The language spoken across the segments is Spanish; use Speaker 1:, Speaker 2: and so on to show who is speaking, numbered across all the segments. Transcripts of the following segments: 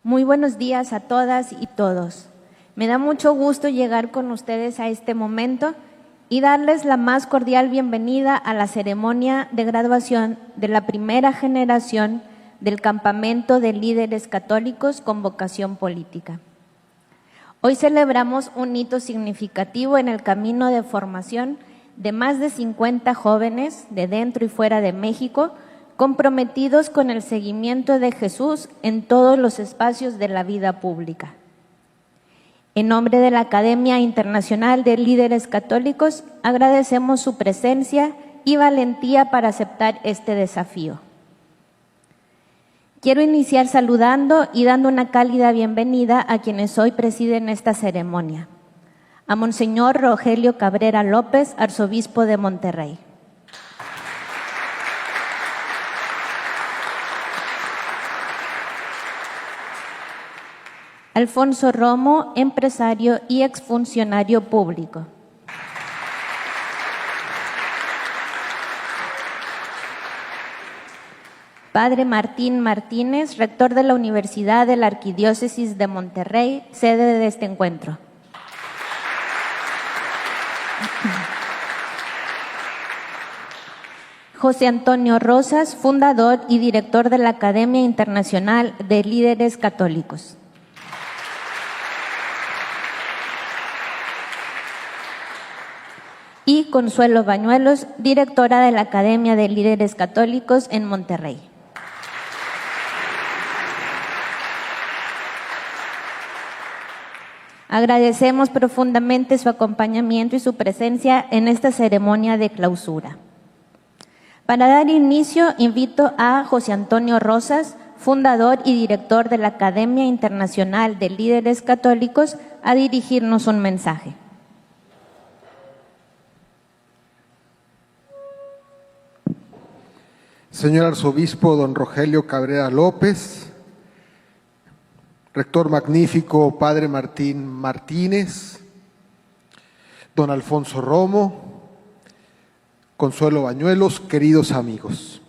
Speaker 1: Muy buenos días a todas y todos. Me da mucho gusto llegar con ustedes a este momento y darles la más cordial bienvenida a la ceremonia de graduación de la primera generación del Campamento de Líderes Católicos con Vocación Política. Hoy celebramos un hito significativo en el camino de formación de más de 50 jóvenes de dentro y fuera de México, comprometidos con el seguimiento de Jesús en todos los espacios de la vida pública. En nombre de la Academia Internacional de Líderes Católicos, agradecemos su presencia y valentía para aceptar este desafío. Quiero iniciar saludando y dando una cálida bienvenida a quienes hoy presiden esta ceremonia. A Monseñor Rogelio Cabrera López, arzobispo de Monterrey. Alfonso Romo, empresario y exfuncionario público. Padre Martín Martínez, rector de la Universidad de la Arquidiócesis de Monterrey, sede de este encuentro. José Antonio Rosas, fundador y director de la Academia Internacional de Líderes Católicos. Y Consuelo Bañuelos, directora de la Academia de Líderes Católicos en Monterrey. Agradecemos profundamente su acompañamiento y su presencia en esta ceremonia de clausura. Para dar inicio, invito a José Antonio Rosas, fundador y director de la Academia Internacional de Líderes Católicos, a dirigirnos un mensaje.
Speaker 2: Señor Arzobispo don Rogelio Cabrera López, Rector Magnífico Padre Martín Martínez, don Alfonso Romo, Consuelo Bañuelos, queridos amigos.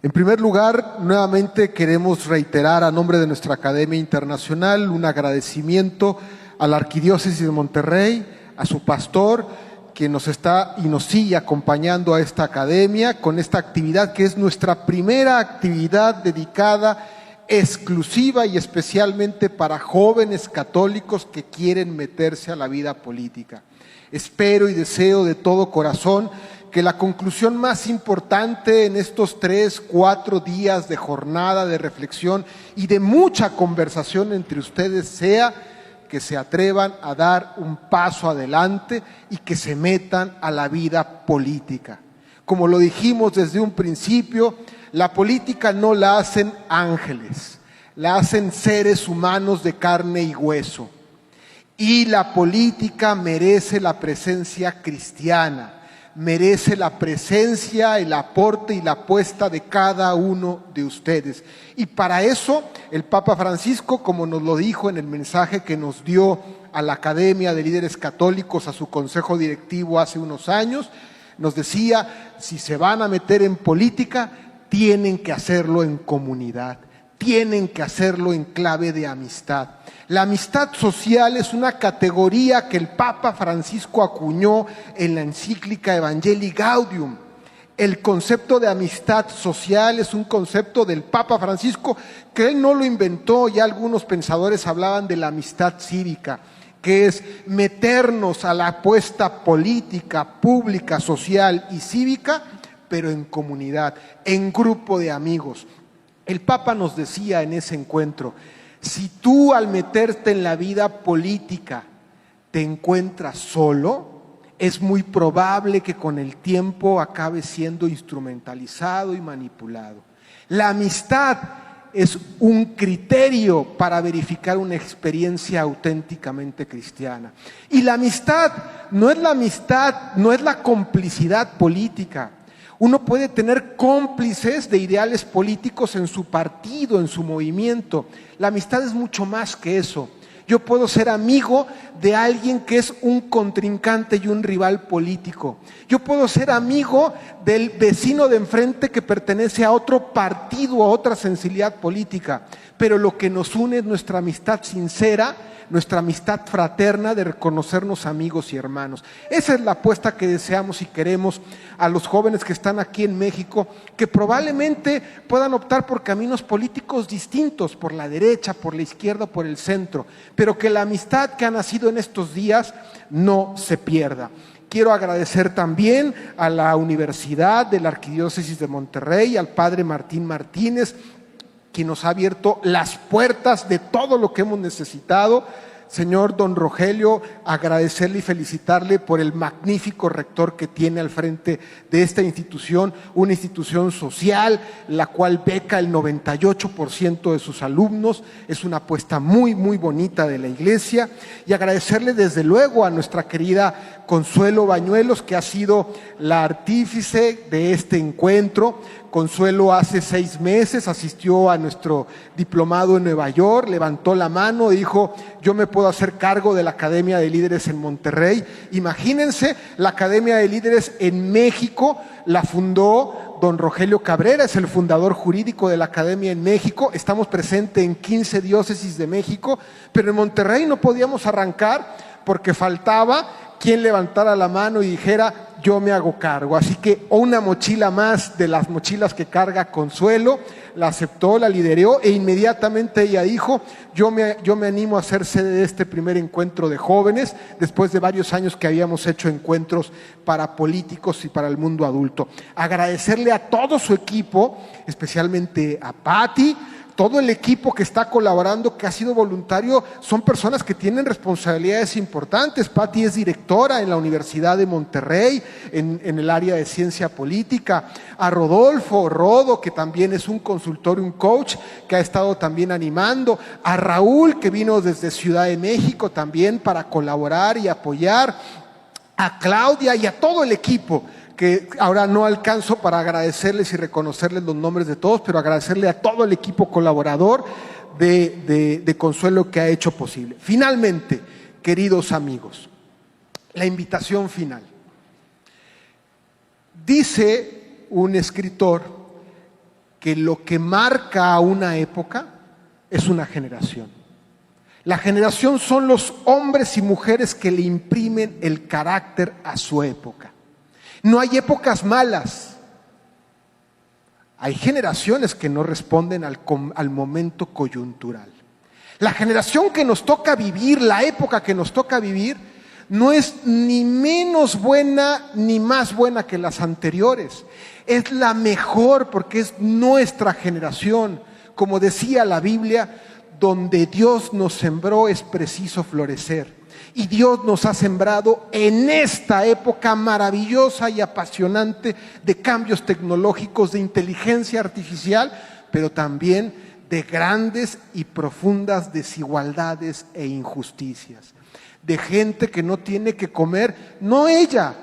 Speaker 2: En primer lugar, nuevamente queremos reiterar a nombre de nuestra Academia Internacional un agradecimiento a la Arquidiócesis de Monterrey, a su pastor, quien nos está y nos sigue acompañando a esta academia con esta actividad que es nuestra primera actividad dedicada exclusiva y especialmente para jóvenes católicos que quieren meterse a la vida política. Espero y deseo de todo corazón que la conclusión más importante en estos 3-4 días de jornada de reflexión y de mucha conversación entre ustedes sea que se atrevan a dar un paso adelante y que se metan a la vida política. Como lo dijimos desde un principio, la política no la hacen ángeles, la hacen seres humanos de carne y hueso. Y la política merece la presencia cristiana, merece la presencia, el aporte y la apuesta de cada uno de ustedes. Y para eso el Papa Francisco, como nos lo dijo en el mensaje que nos dio a la Academia de Líderes Católicos, a su consejo directivo hace unos años, nos decía, si se van a meter en política, tienen que hacerlo en comunidad, tienen que hacerlo en clave de amistad. La amistad social es una categoría que el Papa Francisco acuñó en la encíclica Evangelii Gaudium. El concepto de amistad social es un concepto del Papa Francisco que él no lo inventó, ya algunos pensadores hablaban de la amistad cívica, que es meternos a la apuesta política, pública, social y cívica, pero en comunidad, en grupo de amigos. El Papa nos decía en ese encuentro, si tú al meterte en la vida política te encuentras solo, es muy probable que con el tiempo acabes siendo instrumentalizado y manipulado. La amistad es un criterio para verificar una experiencia auténticamente cristiana. Y la amistad, no es la complicidad política. Uno puede tener cómplices de ideales políticos en su partido, en su movimiento. La amistad es mucho más que eso. Yo puedo ser amigo de alguien que es un contrincante y un rival político. Yo puedo ser amigo del vecino de enfrente que pertenece a otro partido, a otra sensibilidad política. Pero lo que nos une es nuestra amistad sincera, nuestra amistad fraterna de reconocernos amigos y hermanos. Esa es la apuesta que deseamos y queremos a los jóvenes que están aquí en México, que probablemente puedan optar por caminos políticos distintos, por la derecha, por la izquierda, por el centro, pero que la amistad que ha nacido en estos días no se pierda. Quiero agradecer también a la Universidad de la Arquidiócesis de Monterrey, al padre Martín Martínez, quien nos ha abierto las puertas de todo lo que hemos necesitado. Señor don Rogelio, agradecerle y felicitarle por el magnífico rector que tiene al frente de esta institución, una institución social, la cual beca el 98% de sus alumnos. Es una apuesta muy, muy bonita de la iglesia. Y agradecerle desde luego a nuestra querida Consuelo Bañuelos, que ha sido la artífice de este encuentro. Consuelo hace 6 meses asistió a nuestro diplomado en Nueva York, levantó la mano, dijo: yo me puedo hacer cargo de la Academia de Líderes en Monterrey. Imagínense, la Academia de Líderes en México la fundó don Rogelio Cabrera, es el fundador jurídico de la Academia en México. Estamos presentes en 15 diócesis de México, pero en Monterrey no podíamos arrancar porque faltaba quien levantara la mano y dijera: yo me hago cargo. Así que una mochila más de las mochilas que carga Consuelo, la aceptó, la lideró, e inmediatamente ella dijo: yo me animo a ser sede de este primer encuentro de jóvenes, después de varios años que habíamos hecho encuentros para políticos y para el mundo adulto. Agradecerle a todo su equipo, especialmente a Patti, todo el equipo que está colaborando, que ha sido voluntario. Son personas que tienen responsabilidades importantes. Patti es directora en la Universidad de Monterrey, en el área de ciencia política. A Rodolfo Rodo, que también es un consultor y un coach, que ha estado también animando. A Raúl, que vino desde Ciudad de México también para colaborar y apoyar. A Claudia y a todo el equipo, que ahora no alcanzo para agradecerles y reconocerles los nombres de todos, pero agradecerle a todo el equipo colaborador de Consuelo que ha hecho posible. Finalmente, queridos amigos, la invitación final. Dice un escritor que lo que marca a una época es una generación. La generación son los hombres y mujeres que le imprimen el carácter a su época. No hay épocas malas. Hay generaciones que no responden al momento coyuntural. La generación que nos toca vivir, la época que nos toca vivir, no es ni menos buena ni más buena que las anteriores. Es la mejor porque es nuestra generación. Como decía la Biblia, donde Dios nos sembró es preciso florecer. Y Dios nos ha sembrado en esta época maravillosa y apasionante de cambios tecnológicos, de inteligencia artificial, pero también de grandes y profundas desigualdades e injusticias. De gente que no tiene que comer, no ella,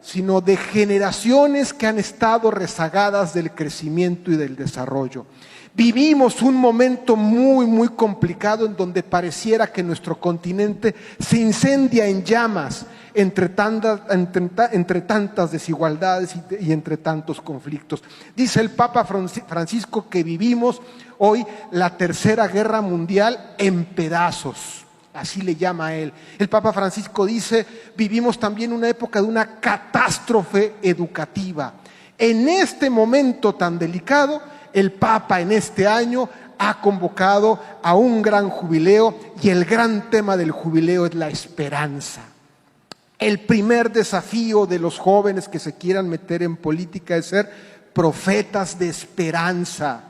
Speaker 2: sino de generaciones que han estado rezagadas del crecimiento y del desarrollo. Vivimos un momento muy, muy complicado en donde pareciera que nuestro continente se incendia en llamas entre tantas desigualdades y entre tantos conflictos. Dice el Papa Francisco que vivimos hoy la Tercera Guerra Mundial en pedazos. Así le llama a él. El Papa Francisco dice: vivimos también una época de una catástrofe educativa. En este momento tan delicado, el Papa en este año ha convocado a un gran jubileo, y el gran tema del jubileo es la esperanza. El primer desafío de los jóvenes que se quieran meter en política es ser profetas de esperanza.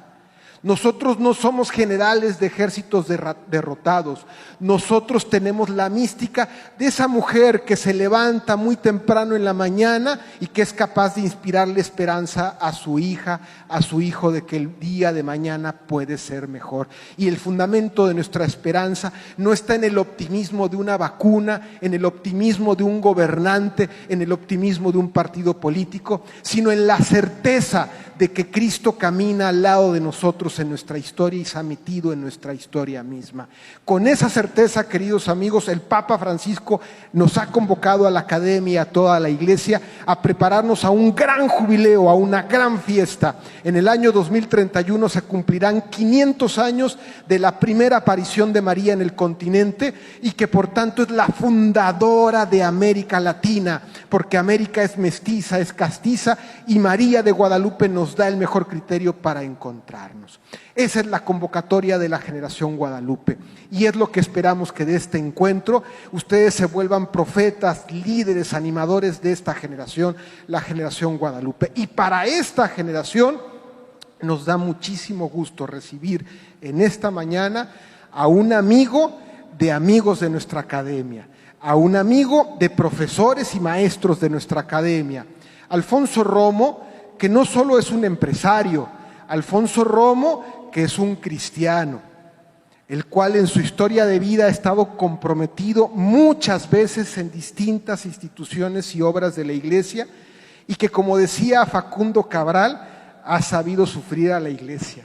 Speaker 2: Nosotros no somos generales de ejércitos derrotados. Nosotros tenemos la mística de esa mujer que se levanta muy temprano en la mañana y que es capaz de inspirarle esperanza a su hija, a su hijo, de que el día de mañana puede ser mejor. Y el fundamento de nuestra esperanza no está en el optimismo de una vacuna, en el optimismo de un gobernante, en el optimismo de un partido político, sino en la certeza de que Cristo camina al lado de nosotros en nuestra historia y se ha metido en nuestra historia misma. Con esa certeza, queridos amigos, el Papa Francisco nos ha convocado a la Academia, a toda la Iglesia, a prepararnos a un gran jubileo, a una gran fiesta. En el año 2031 se cumplirán 500 años de la primera aparición de María en el continente y que por tanto es la fundadora de América Latina, porque América es mestiza, es castiza, y María de Guadalupe nos da el mejor criterio para encontrarnos. Esa es la convocatoria de la generación Guadalupe y es lo que esperamos, que de este encuentro ustedes se vuelvan profetas, líderes, animadores de esta generación, la generación Guadalupe. Y para esta generación nos da muchísimo gusto recibir en esta mañana a un amigo de amigos de nuestra academia, a un amigo de profesores y maestros de nuestra academia, Alfonso Romo, que no solo es un empresario, Alfonso Romo, que es un cristiano, el cual en su historia de vida ha estado comprometido muchas veces en distintas instituciones y obras de la Iglesia, y que, como decía Facundo Cabral, ha sabido sufrir a la Iglesia,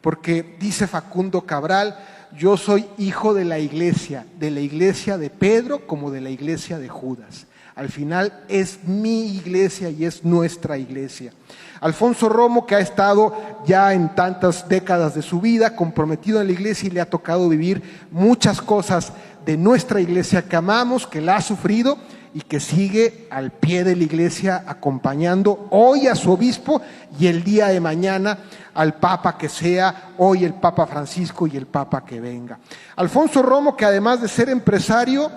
Speaker 2: porque dice Facundo Cabral: yo soy hijo de la Iglesia de Pedro como de la Iglesia de Judas. Al final es mi iglesia y es nuestra iglesia. Alfonso Romo, que ha estado ya en tantas décadas de su vida comprometido en la iglesia y le ha tocado vivir muchas cosas de nuestra iglesia que amamos, que la ha sufrido y que sigue al pie de la iglesia acompañando hoy a su obispo y el día de mañana al Papa que sea, hoy el Papa Francisco y el Papa que venga. Alfonso Romo, que además de ser empresario,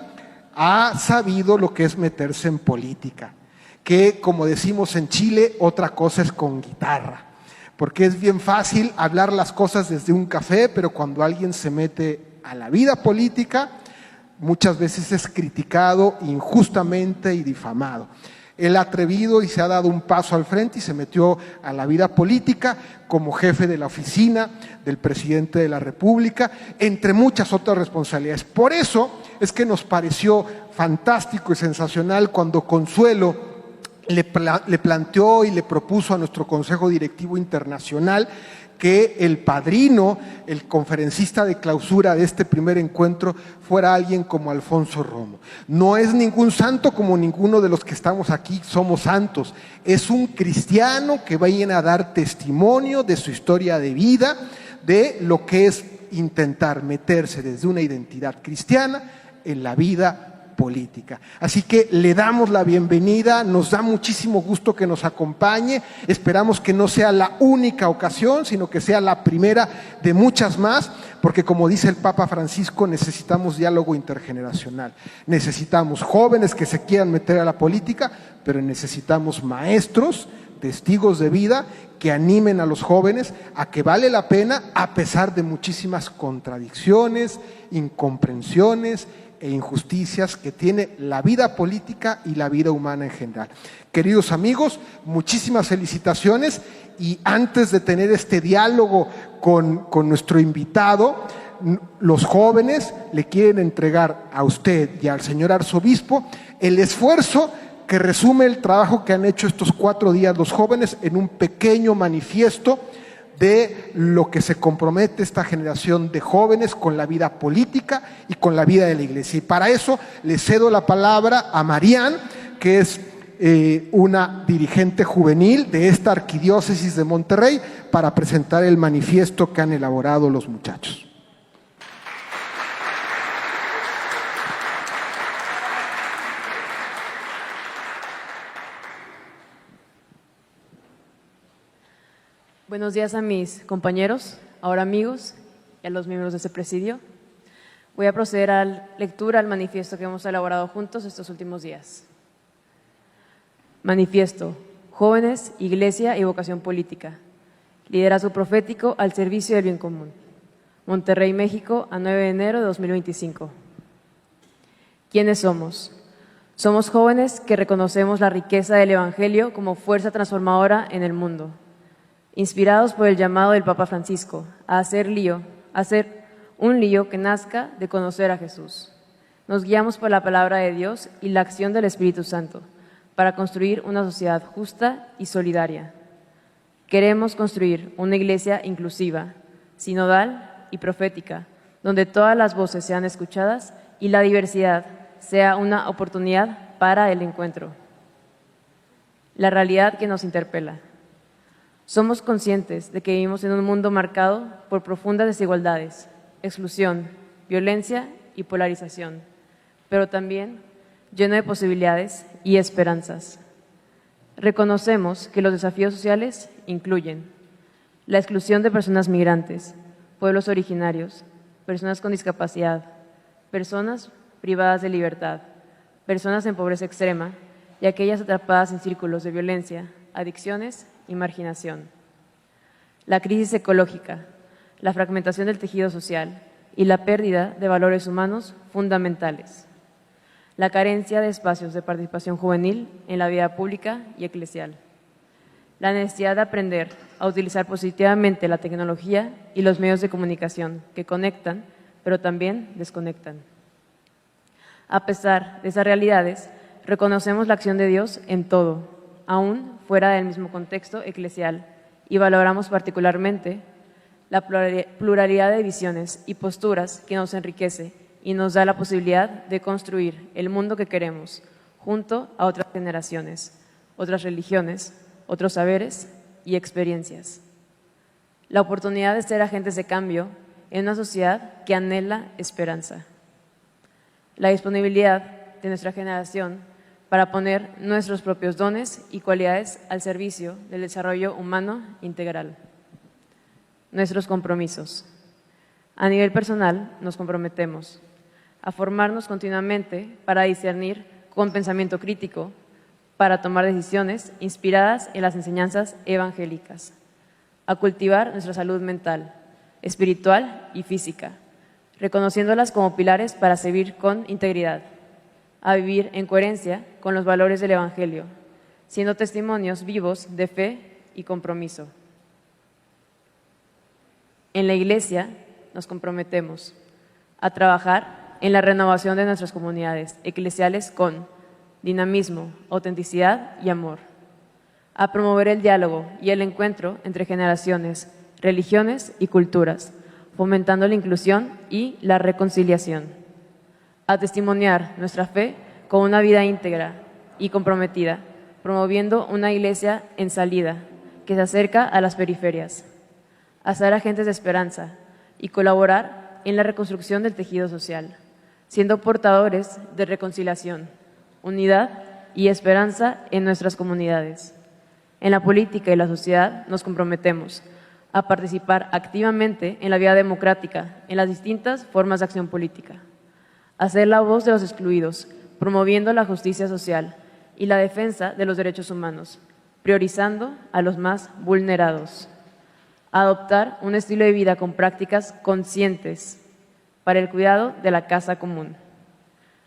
Speaker 2: ha sabido lo que es meterse en política, que, como decimos en Chile, otra cosa es con guitarra, porque es bien fácil hablar las cosas desde un café, pero cuando alguien se mete a la vida política, muchas veces es criticado injustamente y difamado. Él ha atrevido y se ha dado un paso al frente y se metió a la vida política como jefe de la oficina del presidente de la República, entre muchas otras responsabilidades. Por eso es que nos pareció fantástico y sensacional cuando Consuelo le planteó y le propuso a nuestro Consejo Directivo Internacional que el padrino, el conferencista de clausura de este primer encuentro fuera alguien como Alfonso Romo. No es ningún santo, como ninguno de los que estamos aquí somos santos. Es un cristiano que viene a dar testimonio de su historia de vida, de lo que es intentar meterse desde una identidad cristiana en la vida política. Así que le damos la bienvenida, nos da muchísimo gusto que nos acompañe, esperamos que no sea la única ocasión, sino que sea la primera de muchas más, porque, como dice el Papa Francisco, necesitamos diálogo intergeneracional, necesitamos jóvenes que se quieran meter a la política, pero necesitamos maestros, testigos de vida que animen a los jóvenes a que vale la pena a pesar de muchísimas contradicciones, incomprensiones e injusticias que tiene la vida política y la vida humana en general. Queridos amigos, muchísimas felicitaciones, y antes de tener este diálogo con nuestro invitado, los jóvenes le quieren entregar a usted y al señor arzobispo el esfuerzo que resume el trabajo que han hecho estos 4 días los jóvenes en un pequeño manifiesto de lo que se compromete esta generación de jóvenes con la vida política y con la vida de la iglesia. Y para eso le cedo la palabra a Marian, que es una dirigente juvenil de esta arquidiócesis de Monterrey, para presentar el manifiesto que han elaborado los muchachos.
Speaker 3: Buenos días a mis compañeros, ahora amigos, y a los miembros de este presidio. Voy a proceder a la lectura del manifiesto que hemos elaborado juntos estos últimos días. Manifiesto: Jóvenes, Iglesia y Vocación Política. Liderazgo profético al servicio del bien común. Monterrey, México, a 9 de enero de 2025. ¿Quiénes somos? Somos jóvenes que reconocemos la riqueza del Evangelio como fuerza transformadora en el mundo, inspirados por el llamado del Papa Francisco a hacer un lío que nazca de conocer a Jesús. Nos guiamos por la palabra de Dios y la acción del Espíritu Santo para construir una sociedad justa y solidaria. Queremos construir una iglesia inclusiva, sinodal y profética, donde todas las voces sean escuchadas y la diversidad sea una oportunidad para el encuentro. La realidad que nos interpela. Somos conscientes de que vivimos en un mundo marcado por profundas desigualdades, exclusión, violencia y polarización, pero también lleno de posibilidades y esperanzas. Reconocemos que los desafíos sociales incluyen la exclusión de personas migrantes, pueblos originarios, personas con discapacidad, personas privadas de libertad, personas en pobreza extrema y aquellas atrapadas en círculos de violencia, adicciones y marginación. La crisis ecológica, la fragmentación del tejido social y la pérdida de valores humanos fundamentales. La carencia de espacios de participación juvenil en la vida pública y eclesial. La necesidad de aprender a utilizar positivamente la tecnología y los medios de comunicación que conectan, pero también desconectan. A pesar de esas realidades, reconocemos la acción de Dios en todo, aún fuera del mismo contexto eclesial, y valoramos particularmente la pluralidad de visiones y posturas que nos enriquece y nos da la posibilidad de construir el mundo que queremos junto a otras generaciones, otras religiones, otros saberes y experiencias. La oportunidad de ser agentes de cambio en una sociedad que anhela esperanza. La disponibilidad de nuestra generación para poner nuestros propios dones y cualidades al servicio del desarrollo humano integral. Nuestros compromisos. A nivel personal, nos comprometemos a formarnos continuamente para discernir con pensamiento crítico, para tomar decisiones inspiradas en las enseñanzas evangélicas, a cultivar nuestra salud mental, espiritual y física, reconociéndolas como pilares para servir con integridad, a vivir en coherencia con los valores del Evangelio, siendo testimonios vivos de fe y compromiso. En la Iglesia nos comprometemos a trabajar en la renovación de nuestras comunidades eclesiales con dinamismo, autenticidad y amor, a promover el diálogo y el encuentro entre generaciones, religiones y culturas, fomentando la inclusión y la reconciliación, a testimoniar nuestra fe con una vida íntegra y comprometida, promoviendo una iglesia en salida que se acerca a las periferias, a ser agentes de esperanza y colaborar en la reconstrucción del tejido social, siendo portadores de reconciliación, unidad y esperanza en nuestras comunidades. En la política y la sociedad nos comprometemos a participar activamente en la vida democrática, en las distintas formas de acción política, a ser la voz de los excluidos, promoviendo la justicia social y la defensa de los derechos humanos, priorizando a los más vulnerados, a adoptar un estilo de vida con prácticas conscientes para el cuidado de la casa común,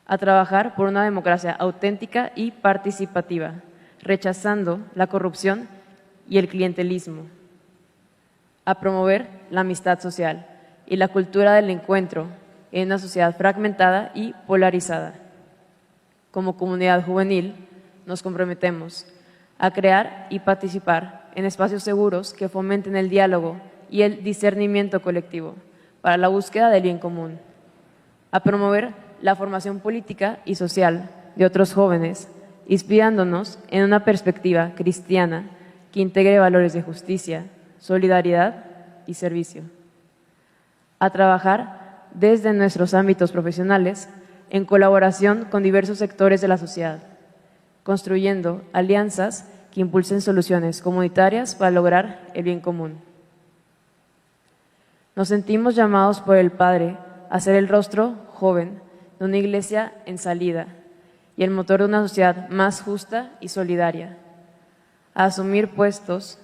Speaker 3: a trabajar por una democracia auténtica y participativa, rechazando la corrupción y el clientelismo, a promover la amistad social y la cultura del encuentro en una sociedad fragmentada y polarizada. Como comunidad juvenil, nos comprometemos a crear y participar en espacios seguros que fomenten el diálogo y el discernimiento colectivo para la búsqueda del bien común, a promover la formación política y social de otros jóvenes, inspirándonos en una perspectiva cristiana que integre valores de justicia, solidaridad y servicio, a trabajar desde nuestros ámbitos profesionales en colaboración con diversos sectores de la sociedad, construyendo alianzas que impulsen soluciones comunitarias para lograr el bien común. Nos sentimos llamados por el Padre a ser el rostro joven de una iglesia en salida y el motor de una sociedad más justa y solidaria, a asumir puestos,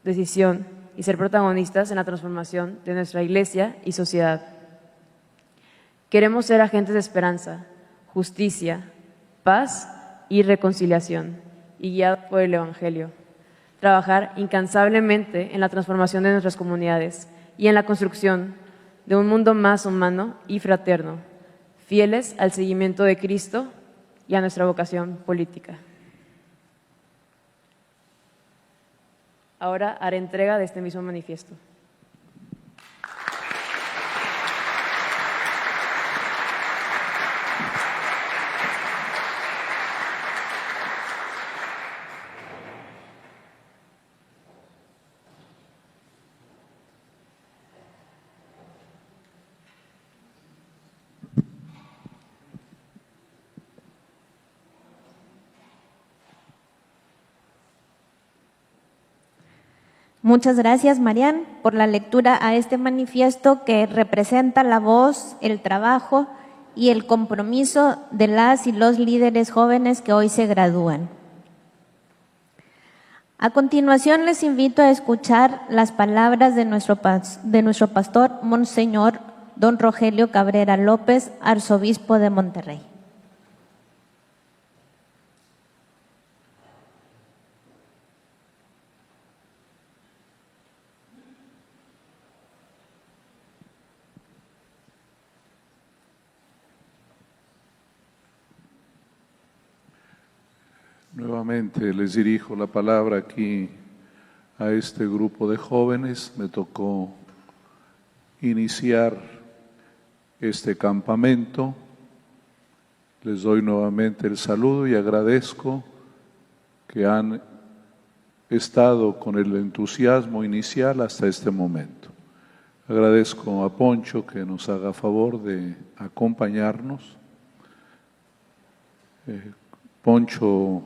Speaker 3: decisión y ser protagonistas en la transformación de nuestra iglesia y sociedad. Queremos ser agentes de esperanza, justicia, paz y reconciliación, y guiados por el Evangelio. Trabajar incansablemente en la transformación de nuestras comunidades y en la construcción de un mundo más humano y fraterno, fieles al seguimiento de Cristo y a nuestra vocación política. Ahora haré entrega de este mismo manifiesto.
Speaker 1: Muchas gracias, Marian, por la lectura a este manifiesto que representa la voz, el trabajo y el compromiso de las y los líderes jóvenes que hoy se gradúan. A continuación, les invito a escuchar las palabras de nuestro pastor, Monseñor Don Rogelio Cabrera López, arzobispo de Monterrey.
Speaker 4: Nuevamente les dirijo la palabra aquí a este grupo de jóvenes. Me tocó iniciar este campamento. Les doy nuevamente el saludo y agradezco que han estado con el entusiasmo inicial hasta este momento. Agradezco a Poncho que nos haga favor de acompañarnos. Poncho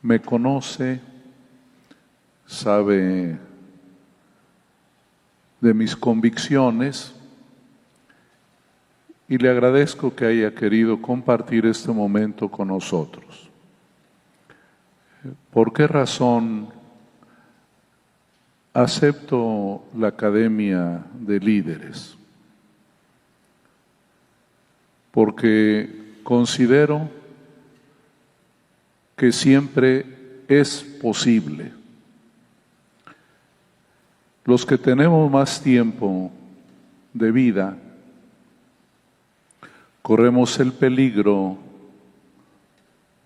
Speaker 4: me conoce, sabe de mis convicciones y le agradezco que haya querido compartir este momento con nosotros. ¿Por qué razón acepto la Academia de Líderes? Porque considero que siempre es posible. Los que tenemos más tiempo de vida, corremos el peligro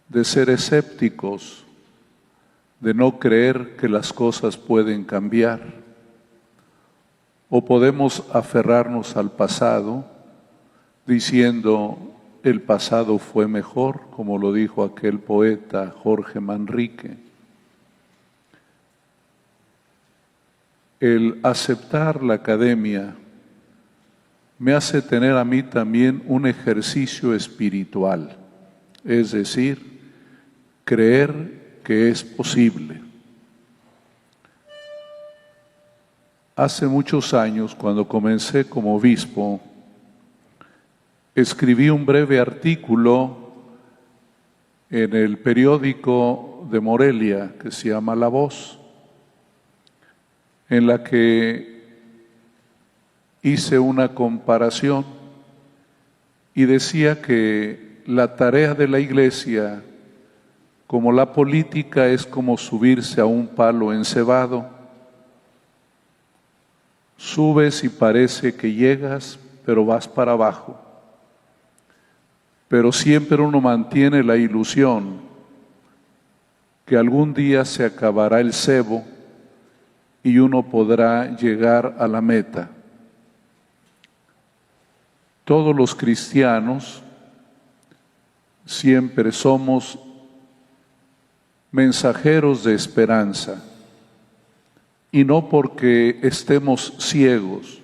Speaker 4: de ser escépticos, de no creer que las cosas pueden cambiar, o podemos aferrarnos al pasado diciendo: el pasado fue mejor, como lo dijo aquel poeta Jorge Manrique. El aceptar la Academia me hace tener a mí también un ejercicio espiritual, es decir, creer que es posible. Hace muchos años, cuando comencé como obispo, escribí un breve artículo en el periódico de Morelia que se llama La Voz, en la que hice una comparación y decía que la tarea de la Iglesia, como la política, es como subirse a un palo encebado. Subes y parece que llegas, pero vas para abajo. Pero siempre uno mantiene la ilusión que algún día se acabará el cebo y uno podrá llegar a la meta. Todos los cristianos siempre somos mensajeros de esperanza, y no porque estemos ciegos,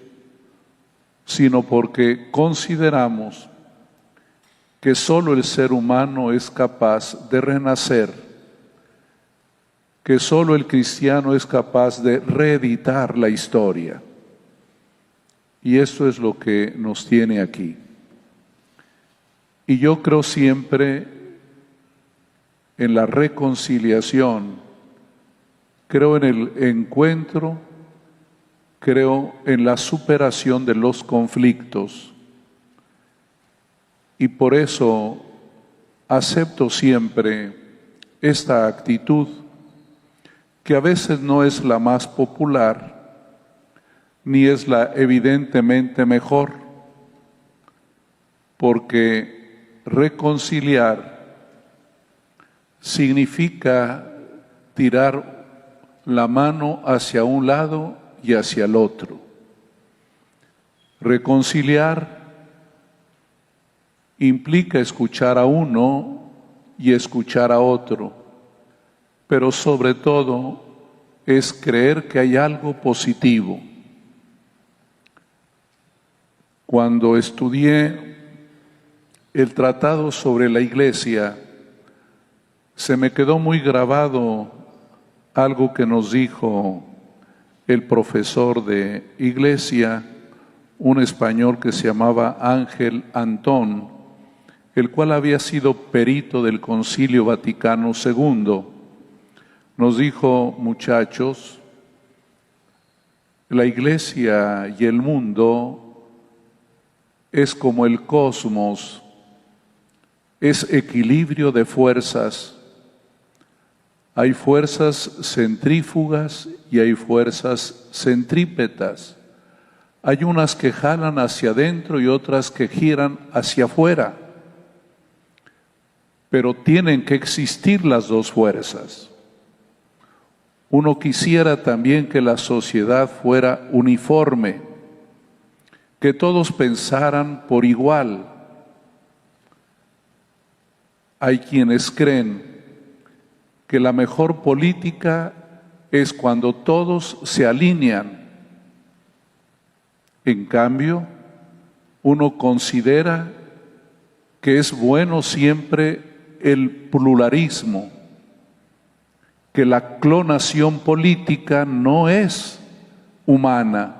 Speaker 4: sino porque consideramos que solo el ser humano es capaz de renacer, que solo el cristiano es capaz de reeditar la historia. Y eso es lo que nos tiene aquí. Y yo creo siempre en la reconciliación, creo en el encuentro, creo en la superación de los conflictos. Y por eso acepto siempre esta actitud, que a veces no es la más popular, ni es la evidentemente mejor, porque reconciliar significa tirar la mano hacia un lado y hacia el otro. Reconciliar implica escuchar a uno y escuchar a otro, pero sobre todo es creer que hay algo positivo. Cuando estudié el tratado sobre la Iglesia, se me quedó muy grabado algo que nos dijo el profesor de Iglesia, un español que se llamaba Ángel Antón, el cual había sido perito del Concilio Vaticano II. Nos dijo: muchachos, la Iglesia y el mundo es como el cosmos, es equilibrio de fuerzas. Hay fuerzas centrífugas y hay fuerzas centrípetas. Hay unas que jalan hacia adentro y otras que giran hacia afuera. Pero tienen que existir las dos fuerzas. Uno quisiera también que la sociedad fuera uniforme, que todos pensaran por igual. Hay quienes creen que la mejor política es cuando todos se alinean. En cambio, uno considera que es bueno siempre el pluralismo, que la clonación política no es humana,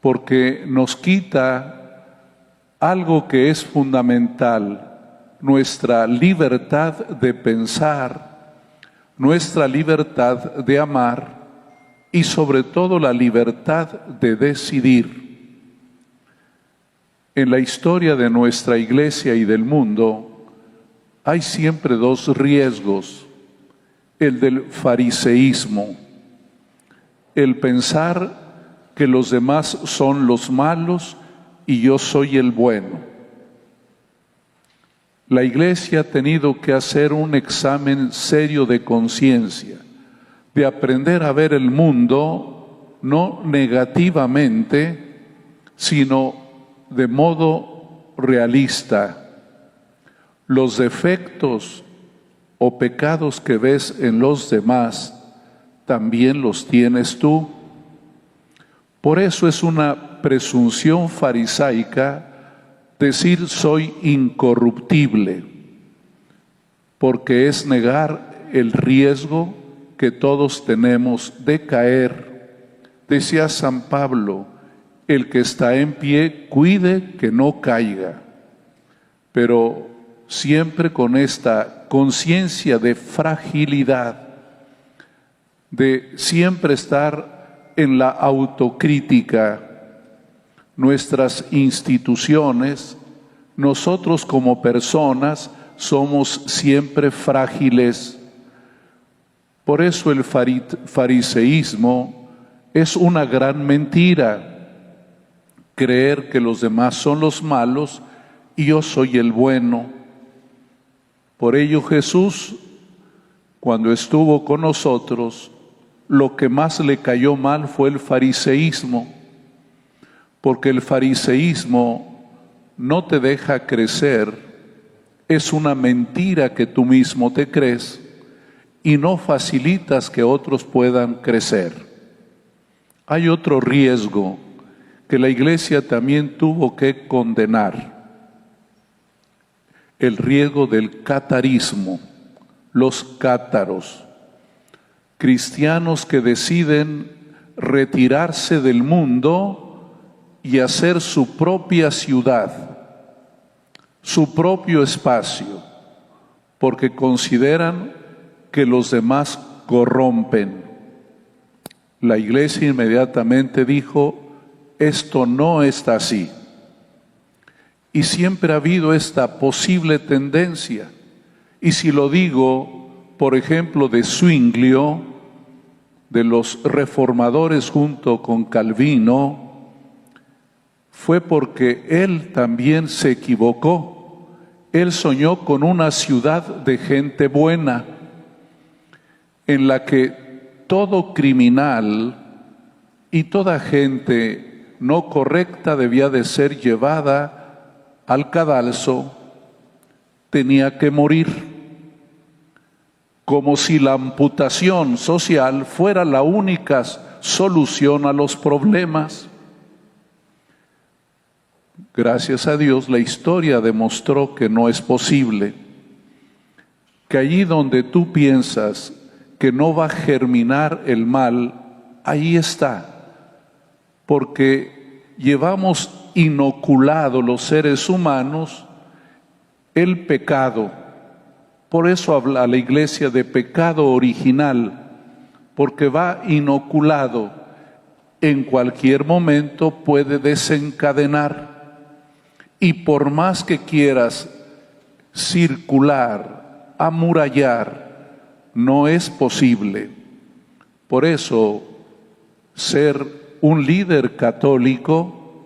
Speaker 4: porque nos quita algo que es fundamental: nuestra libertad de pensar, nuestra libertad de amar y sobre todo la libertad de decidir. En la historia de nuestra Iglesia y del mundo hay siempre dos riesgos: el del fariseísmo, el pensar que los demás son los malos y yo soy el bueno. La Iglesia ha tenido que hacer un examen serio de conciencia, de aprender a ver el mundo no negativamente, sino de modo realista. Los defectos o pecados que ves en los demás, también los tienes tú. Por eso es una presunción farisaica decir soy incorruptible, porque es negar el riesgo que todos tenemos de caer. Decía San Pablo: el que está en pie, cuide que no caiga. Pero siempre con esta conciencia de fragilidad, de siempre estar en la autocrítica. Nuestras instituciones, nosotros como personas, somos siempre frágiles. Por eso el fariseísmo es una gran mentira: creer que los demás son los malos y yo soy el bueno. Por ello Jesús, cuando estuvo con nosotros, lo que más le cayó mal fue el fariseísmo, porque el fariseísmo no te deja crecer, es una mentira que tú mismo te crees y no facilitas que otros puedan crecer. Hay otro riesgo que la Iglesia también tuvo que condenar: el riesgo del catarismo, los cátaros, cristianos que deciden retirarse del mundo y hacer su propia ciudad, su propio espacio, porque consideran que los demás corrompen. La Iglesia inmediatamente dijo: esto no está así. Y siempre ha habido esta posible tendencia. Y si lo digo, por ejemplo, de Zwinglio, de los reformadores junto con Calvino, fue porque él también se equivocó. Él soñó con una ciudad de gente buena, en la que todo criminal y toda gente no correcta debía de ser llevada al cadalso, tenía que morir, como si la amputación social fuera la única solución a los problemas. Gracias a Dios, la historia demostró que no es posible, que allí donde tú piensas que no va a germinar el mal, ahí está, porque llevamos inoculado los seres humanos el pecado. Por eso habla la Iglesia de pecado original, porque va inoculado, en cualquier momento puede desencadenar. Y por más que quieras circular, amurallar, no es posible. Por eso, ser un líder católico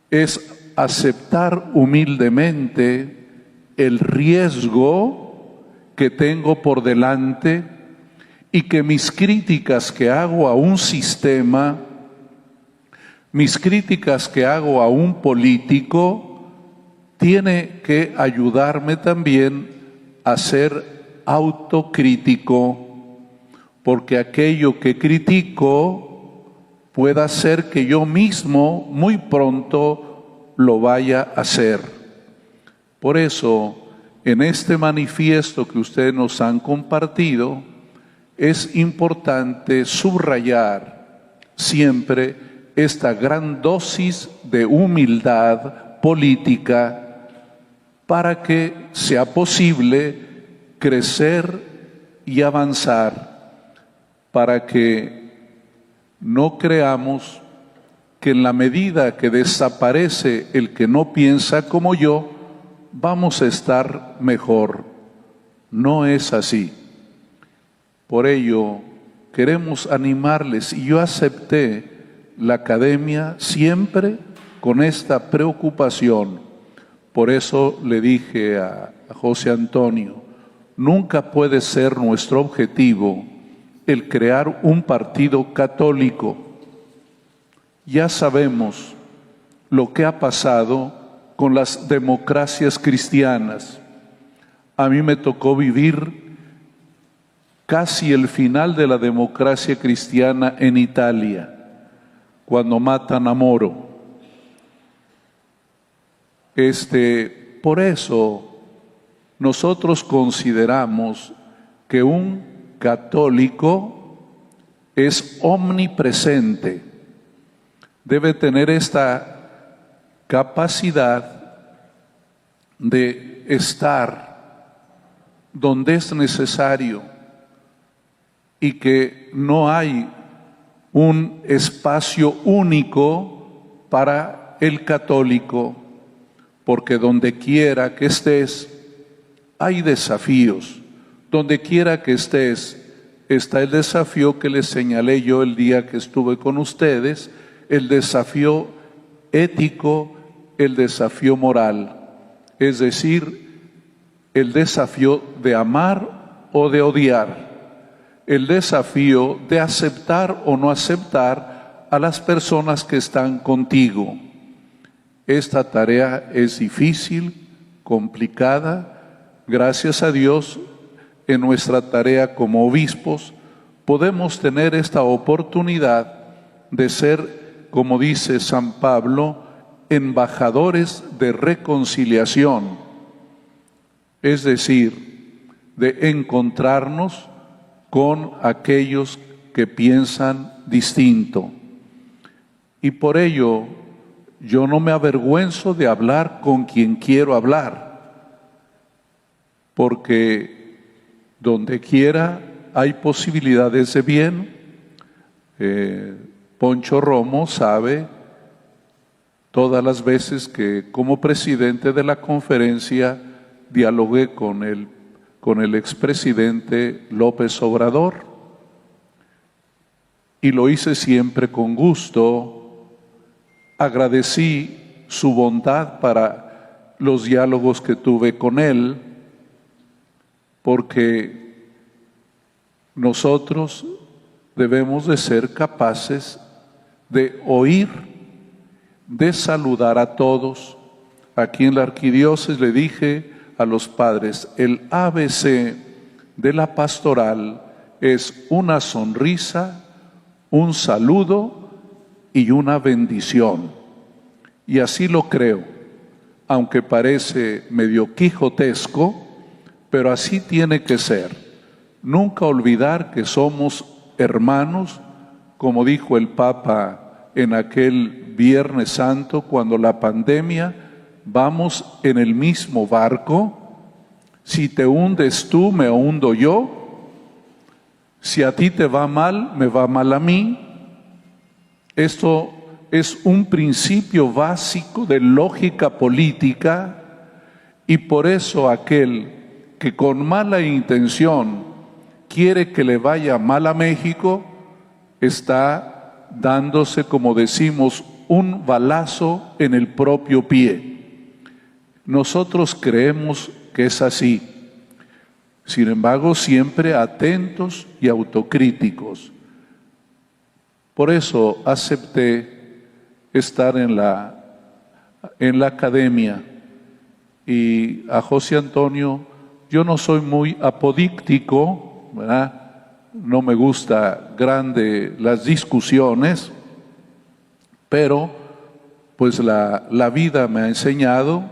Speaker 4: es aceptar humildemente el riesgo que tengo por delante y que mis críticas que hago a un sistema, mis críticas que hago a un político, tiene que ayudarme también a ser autocrítico, porque aquello que critico pueda ser que yo mismo muy pronto lo vaya a hacer. Por eso, en este manifiesto que ustedes nos han compartido, es importante subrayar siempre esta gran dosis de humildad política para que sea posible crecer y avanzar, para que no creamos que en la medida que desaparece el que no piensa como yo, vamos a estar mejor. No es así. Por ello, queremos animarles, y yo acepté la academia siempre con esta preocupación. Por eso le dije a José Antonio, nunca puede ser nuestro objetivo el crear un partido católico. Ya sabemos lo que ha pasado con las democracias cristianas. A mí me tocó vivir casi el final de la democracia cristiana en Italia, cuando matan a Moro. Por eso nosotros consideramos que un católico es omnipresente, debe tener esta capacidad de estar donde es necesario y que no hay un espacio único para el católico, porque donde quiera que estés hay desafíos. Donde quiera que estés está el desafío que les señalé yo el día que estuve con ustedes, el desafío ético, el desafío moral, es decir, el desafío de amar o de odiar, el desafío de aceptar o no aceptar a las personas que están contigo. Esta tarea es difícil, complicada. Gracias a Dios, en nuestra tarea como obispos, podemos tener esta oportunidad de ser, como dice San Pablo, embajadores de reconciliación, es decir, de encontrarnos con aquellos que piensan distinto. Y por ello, yo no me avergüenzo de hablar con quien quiero hablar, porque donde quiera hay posibilidades de bien. Poncho Romo sabe todas las veces que como presidente de la conferencia dialogué con el expresidente López Obrador, y lo hice siempre con gusto. Agradecí su bondad para los diálogos que tuve con él, porque nosotros debemos de ser capaces de oír, de saludar a todos. Aquí en la arquidiócesis le dije a los padres, el ABC de la pastoral es una sonrisa, un saludo y una bendición. Y así lo creo, aunque parece medio quijotesco, pero así tiene que ser. Nunca olvidar que somos hermanos, como dijo el Papa en aquel Viernes Santo, cuando la pandemia, vamos en el mismo barco. Si te hundes tú, me hundo yo. Si a ti te va mal, me va mal a mí. Esto es un principio básico de lógica política, y por eso aquel que con mala intención quiere que le vaya mal a México, está dándose, como decimos, un balazo en el propio pie. Nosotros creemos que es así. Sin embargo, siempre atentos y autocríticos. Por eso acepté estar en la academia. Y a José Antonio, yo no soy muy apodíctico, ¿verdad? No me gusta grande las discusiones, pero pues la vida me ha enseñado,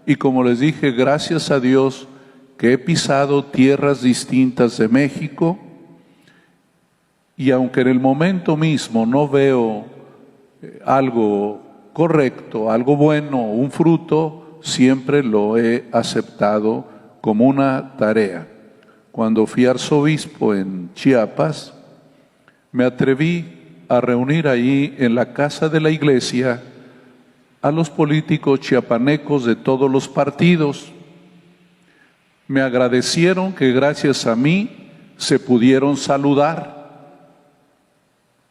Speaker 4: y como les dije, gracias a Dios que he pisado tierras distintas de México, y aunque en el momento mismo no veo algo correcto, algo bueno, un fruto, siempre lo he aceptado como una tarea. Cuando fui arzobispo en Chiapas, me atreví a reunir allí en la casa de la iglesia a los políticos chiapanecos de todos los partidos. Me agradecieron que gracias a mí se pudieron saludar.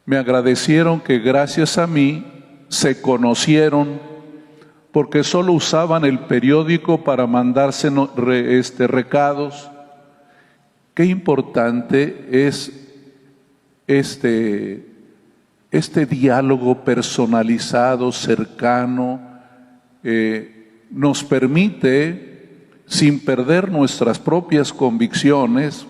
Speaker 4: Me agradecieron que gracias a mí se conocieron, porque solo usaban el periódico para mandarse recados. Qué importante es este diálogo personalizado, cercano, nos permite, sin perder nuestras propias convicciones,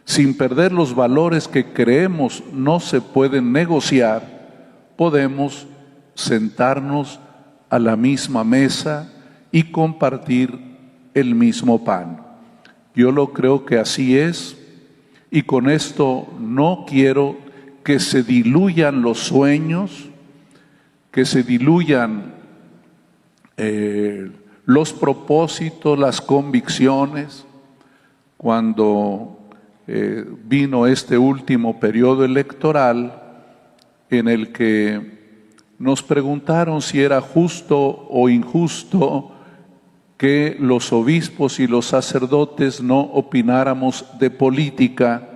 Speaker 4: sin perder los valores que creemos no se pueden negociar, podemos sentarnos a la misma mesa y compartir el mismo pan. Yo lo creo que así es, y con esto no quiero que se diluyan los sueños, que se diluyan los propósitos, las convicciones. Cuando vino este último periodo electoral, en el que nos preguntaron si era justo o injusto que los obispos y los sacerdotes no opináramos de política,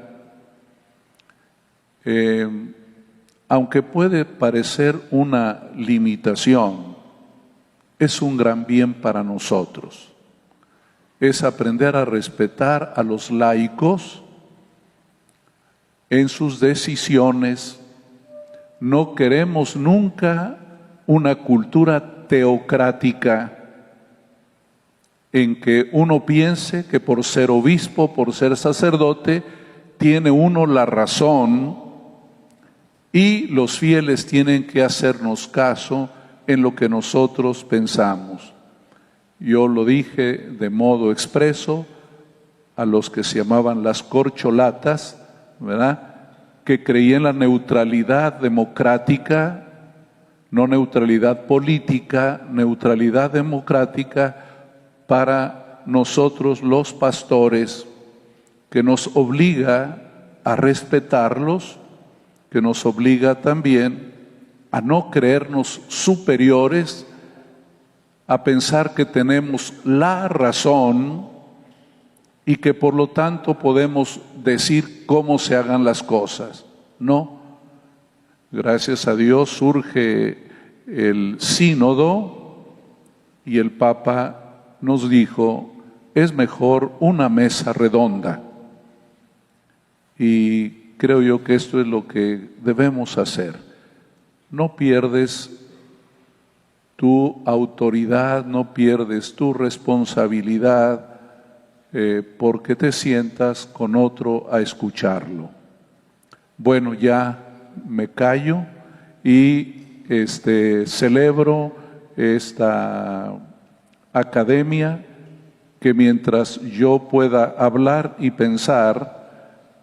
Speaker 4: aunque puede parecer una limitación, es un gran bien para nosotros. Es aprender a respetar a los laicos en sus decisiones. No queremos nunca una cultura teocrática en que uno piense que por ser obispo, por ser sacerdote, tiene uno la razón y los fieles tienen que hacernos caso en lo que nosotros pensamos. Yo lo dije de modo expreso a los que se llamaban las corcholatas, ¿verdad?, que creían en la neutralidad democrática, no neutralidad política, neutralidad democrática para nosotros los pastores, que nos obliga a respetarlos, que nos obliga también a no creernos superiores, a pensar que tenemos la razón y que por lo tanto podemos decir cómo se hagan las cosas. No, gracias a Dios surge el sínodo y el Papa nos dijo, es mejor una mesa redonda. Y creo yo que esto es lo que debemos hacer. No pierdes tu autoridad, no pierdes tu responsabilidad porque te sientas con otro a escucharlo. Bueno, ya me callo y celebro esta academia que mientras yo pueda hablar y pensar,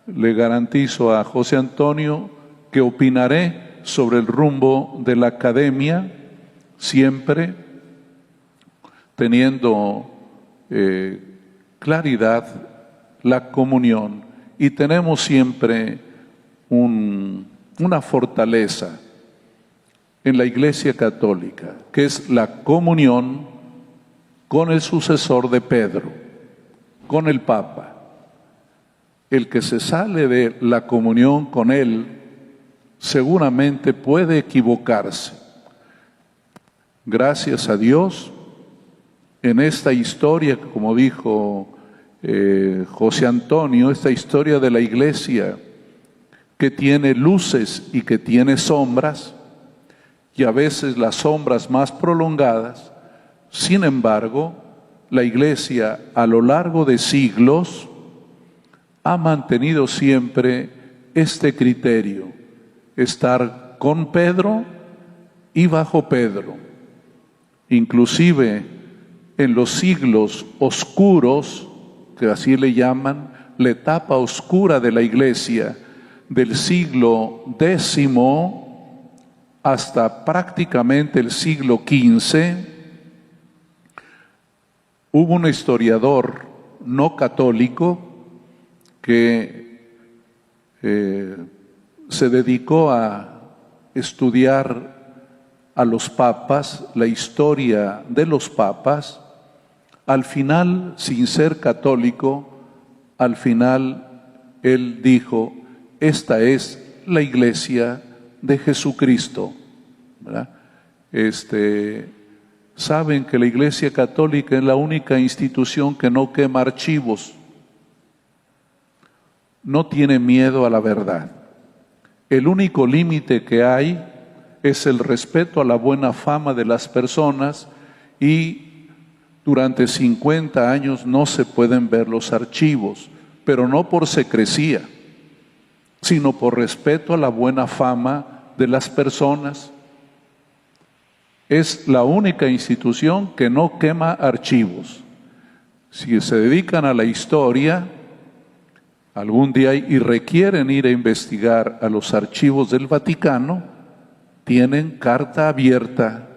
Speaker 4: le garantizo a José Antonio que opinaré sobre el rumbo de la academia, siempre teniendo claridad la comunión, y tenemos siempre una fortaleza en la Iglesia Católica, que es la comunión con el sucesor de Pedro, con el Papa. El que se sale de la comunión con él seguramente puede equivocarse. Gracias a Dios, en esta historia, como dijo José Antonio, esta historia de la Iglesia que tiene luces y que tiene sombras, y a veces las sombras más prolongadas, sin embargo, la Iglesia a lo largo de siglos ha mantenido siempre este criterio: estar con Pedro y bajo Pedro. Inclusive en los siglos oscuros, que así le llaman, la etapa oscura de la Iglesia, del siglo X hasta prácticamente el siglo XV, hubo un historiador no católico que se dedicó a estudiar a los papas, la historia de los papas. Al final, sin ser católico, al final él dijo: esta es la Iglesia de Jesucristo, ¿verdad? Saben que la Iglesia Católica es la única institución que no quema archivos, no tiene miedo a la verdad. El único límite que hay es el respeto a la buena fama de las personas, y durante 50 años no se pueden ver los archivos, pero no por secrecía, sino por respeto a la buena fama de las personas. Es la única institución que no quema archivos. Si se dedican a la historia algún día y requieren ir a investigar a los archivos del Vaticano, tienen carta abierta.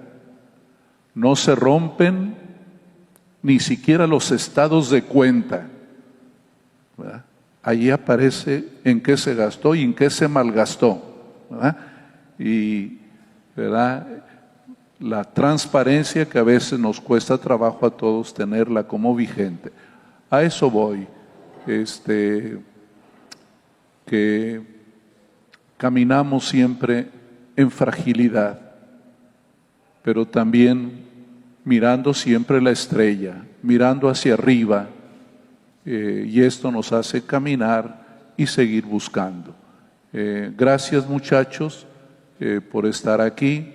Speaker 4: No se rompen ni siquiera los estados de cuenta, ¿verdad? Allí aparece en qué se gastó y en qué se malgastó, ¿verdad? Y, ¿verdad?, la transparencia que a veces nos cuesta trabajo a todos tenerla como vigente. A eso voy, que caminamos siempre en fragilidad, pero también mirando siempre la estrella, mirando hacia arriba, y esto nos hace caminar y seguir buscando. Gracias, muchachos, por estar aquí.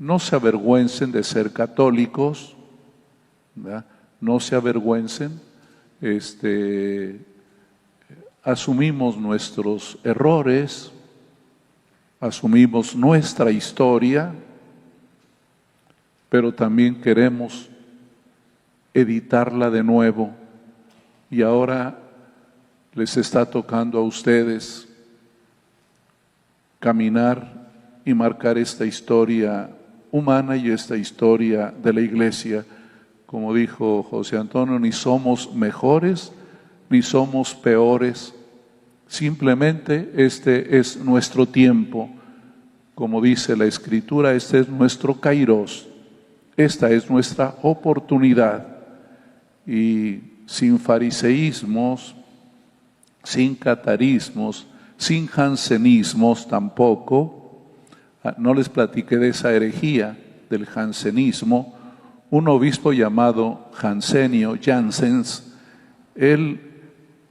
Speaker 4: No se avergüencen de ser católicos, ¿verdad? No se avergüencen. Asumimos nuestros errores, asumimos nuestra historia, pero también queremos editarla de nuevo, y ahora les está tocando a ustedes caminar y marcar esta historia humana y esta historia de la Iglesia. Como dijo José Antonio, ni somos mejores ni somos peores, simplemente este es nuestro tiempo. Como dice la Escritura, este es nuestro kairos, esta es nuestra oportunidad, y sin fariseísmos, sin catarismos, sin jansenismos tampoco. No les platiqué de esa herejía del jansenismo. Un obispo llamado Jansenio, Janssens, él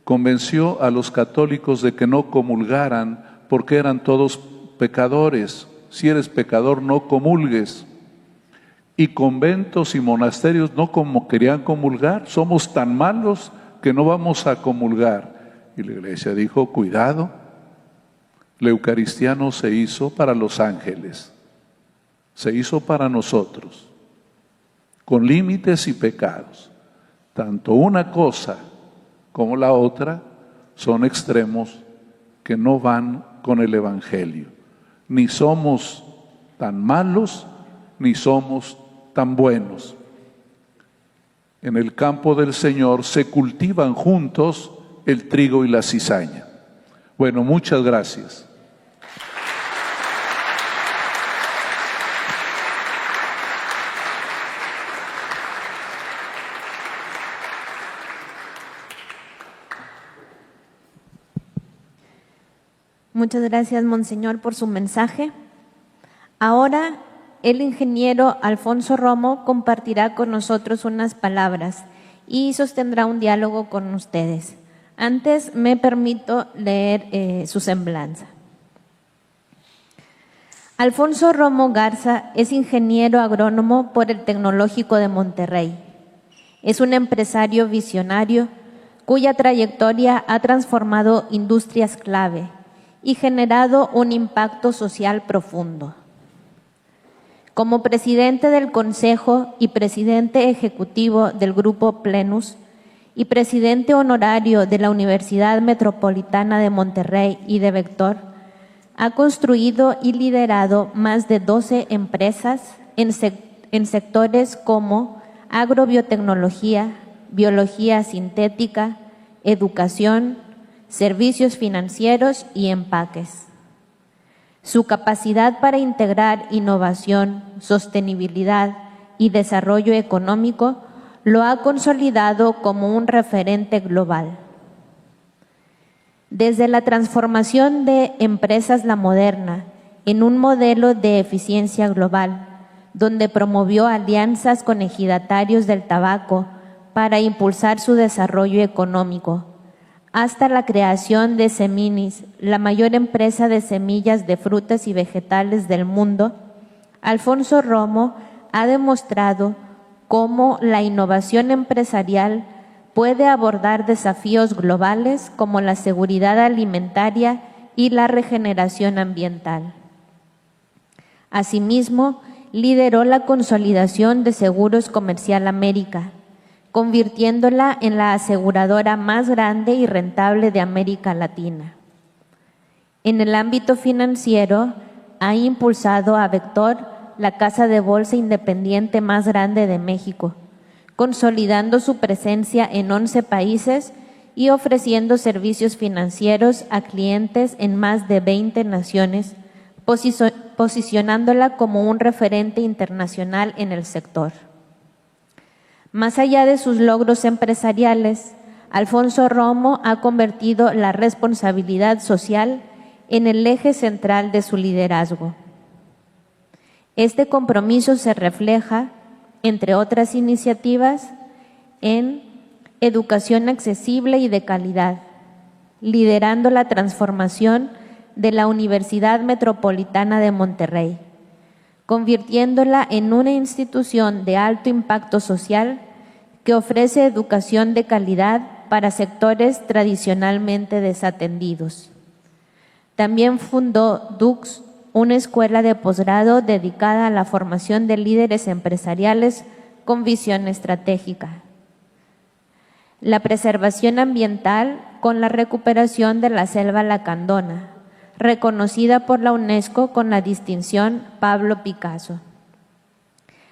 Speaker 4: convenció a los católicos de que no comulgaran porque eran todos pecadores. Si eres pecador, no comulgues. Y conventos y monasterios no como querían comulgar, somos tan malos que no vamos a comulgar. Y la iglesia dijo, cuidado, la Eucaristía no se hizo para los ángeles, se hizo para nosotros, con límites y pecados. Tanto una cosa como la otra son extremos que no van con el Evangelio. Ni somos tan malos, ni somos tan buenos. En el campo del Señor se cultivan juntos el trigo y la cizaña. Bueno, muchas gracias.
Speaker 1: Muchas gracias, Monseñor, por su mensaje. Ahora, el ingeniero Alfonso Romo compartirá con nosotros unas palabras y sostendrá un diálogo con ustedes. Antes, me permito leer su semblanza. Alfonso Romo Garza es ingeniero agrónomo por el Tecnológico de Monterrey. Es un empresario visionario cuya trayectoria ha transformado industrias clave y generado un impacto social profundo. Como presidente del Consejo y presidente ejecutivo del Grupo Plenus y presidente honorario de la Universidad Metropolitana de Monterrey y de Vector, ha construido y liderado más de 12 empresas en sectores como agrobiotecnología, biología sintética, educación, servicios financieros y empaques. Su capacidad para integrar innovación, sostenibilidad y desarrollo económico lo ha consolidado como un referente global. Desde la transformación de Empresas La Moderna en un modelo de eficiencia global, donde promovió alianzas con ejidatarios del tabaco para impulsar su desarrollo económico, hasta la creación de Seminis, la mayor empresa de semillas de frutas y vegetales del mundo, Alfonso Romo ha demostrado cómo la innovación empresarial puede abordar desafíos globales como la seguridad alimentaria y la regeneración ambiental. Asimismo, lideró la consolidación de Seguros Comercial América, convirtiéndola en la aseguradora más grande y rentable de América Latina. En el ámbito financiero, ha impulsado a Vector, la casa de bolsa independiente más grande de México, consolidando su presencia en 11 países y ofreciendo servicios financieros a clientes en más de 20 naciones, posicionándola como un referente internacional en el sector. Más allá de sus logros empresariales, Alfonso Romo ha convertido la responsabilidad social en el eje central de su liderazgo. Este compromiso se refleja, entre otras iniciativas, en educación accesible y de calidad, liderando la transformación de la Universidad Metropolitana de Monterrey, convirtiéndola en una institución de alto impacto social que ofrece educación de calidad para sectores tradicionalmente desatendidos. También fundó DUX, una escuela de posgrado dedicada a la formación de líderes empresariales con visión estratégica. La preservación ambiental con la recuperación de la selva lacandona, reconocida por la UNESCO con la distinción Pablo Picasso.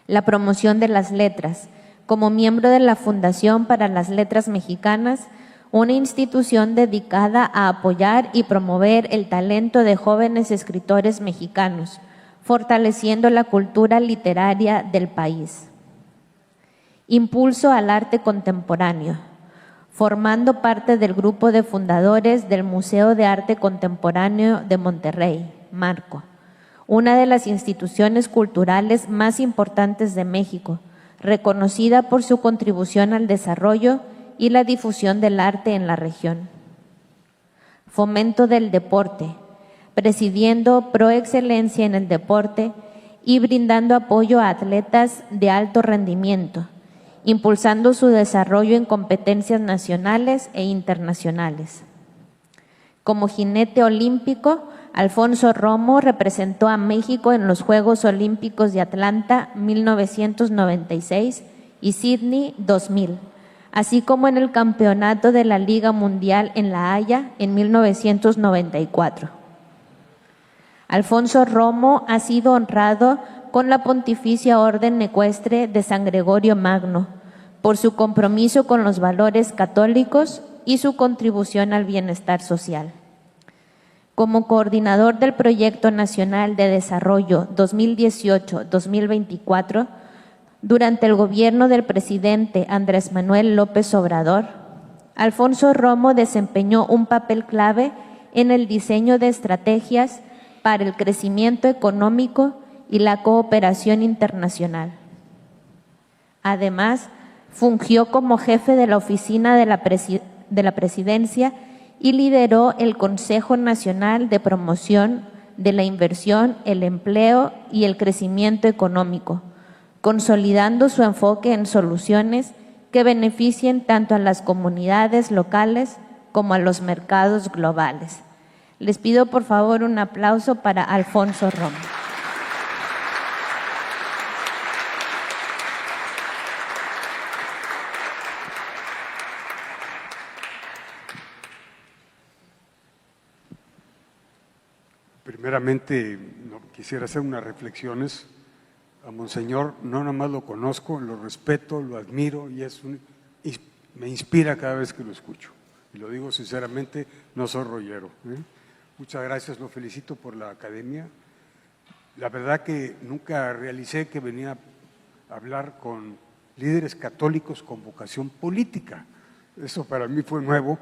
Speaker 1: La promoción de las letras, como miembro de la Fundación para las Letras Mexicanas, una institución dedicada a apoyar y promover el talento de jóvenes escritores mexicanos, fortaleciendo la cultura literaria del país. Impulso al arte contemporáneo, formando parte del grupo de fundadores del Museo de Arte Contemporáneo de Monterrey, Marco, una de las instituciones culturales más importantes de México, reconocida por su contribución al desarrollo y la difusión del arte en la región. Fomento del deporte, presidiendo Pro Excelencia en el deporte y brindando apoyo a atletas de alto rendimiento, impulsando su desarrollo en competencias nacionales e internacionales. Como jinete olímpico, Alfonso Romo representó a México en los Juegos Olímpicos de Atlanta 1996 y Sydney 2000, así como en el Campeonato de la Liga Mundial en La Haya en 1994. Alfonso Romo ha sido honrado con la Pontificia Orden Ecuestre de San Gregorio Magno por su compromiso con los valores católicos y su contribución al bienestar social. Como coordinador del Proyecto Nacional de Desarrollo 2018-2024, durante el gobierno del presidente Andrés Manuel López Obrador, Alfonso Romo desempeñó un papel clave en el diseño de estrategias para el crecimiento económico y la cooperación internacional. Además, fungió como jefe de la oficina de la Presidencia y lideró el Consejo Nacional de Promoción de la Inversión, el Empleo y el Crecimiento Económico, consolidando su enfoque en soluciones que beneficien tanto a las comunidades locales como a los mercados globales. Les pido por favor un aplauso para Alfonso Romo.
Speaker 5: Primeramente, quisiera hacer unas reflexiones. A Monseñor no nada más lo conozco, lo respeto, lo admiro y me inspira cada vez que lo escucho. Y lo digo sinceramente, no soy rollero. Muchas gracias, lo felicito por la academia. La verdad que nunca realicé que venía a hablar con líderes católicos con vocación política. Eso para mí fue nuevo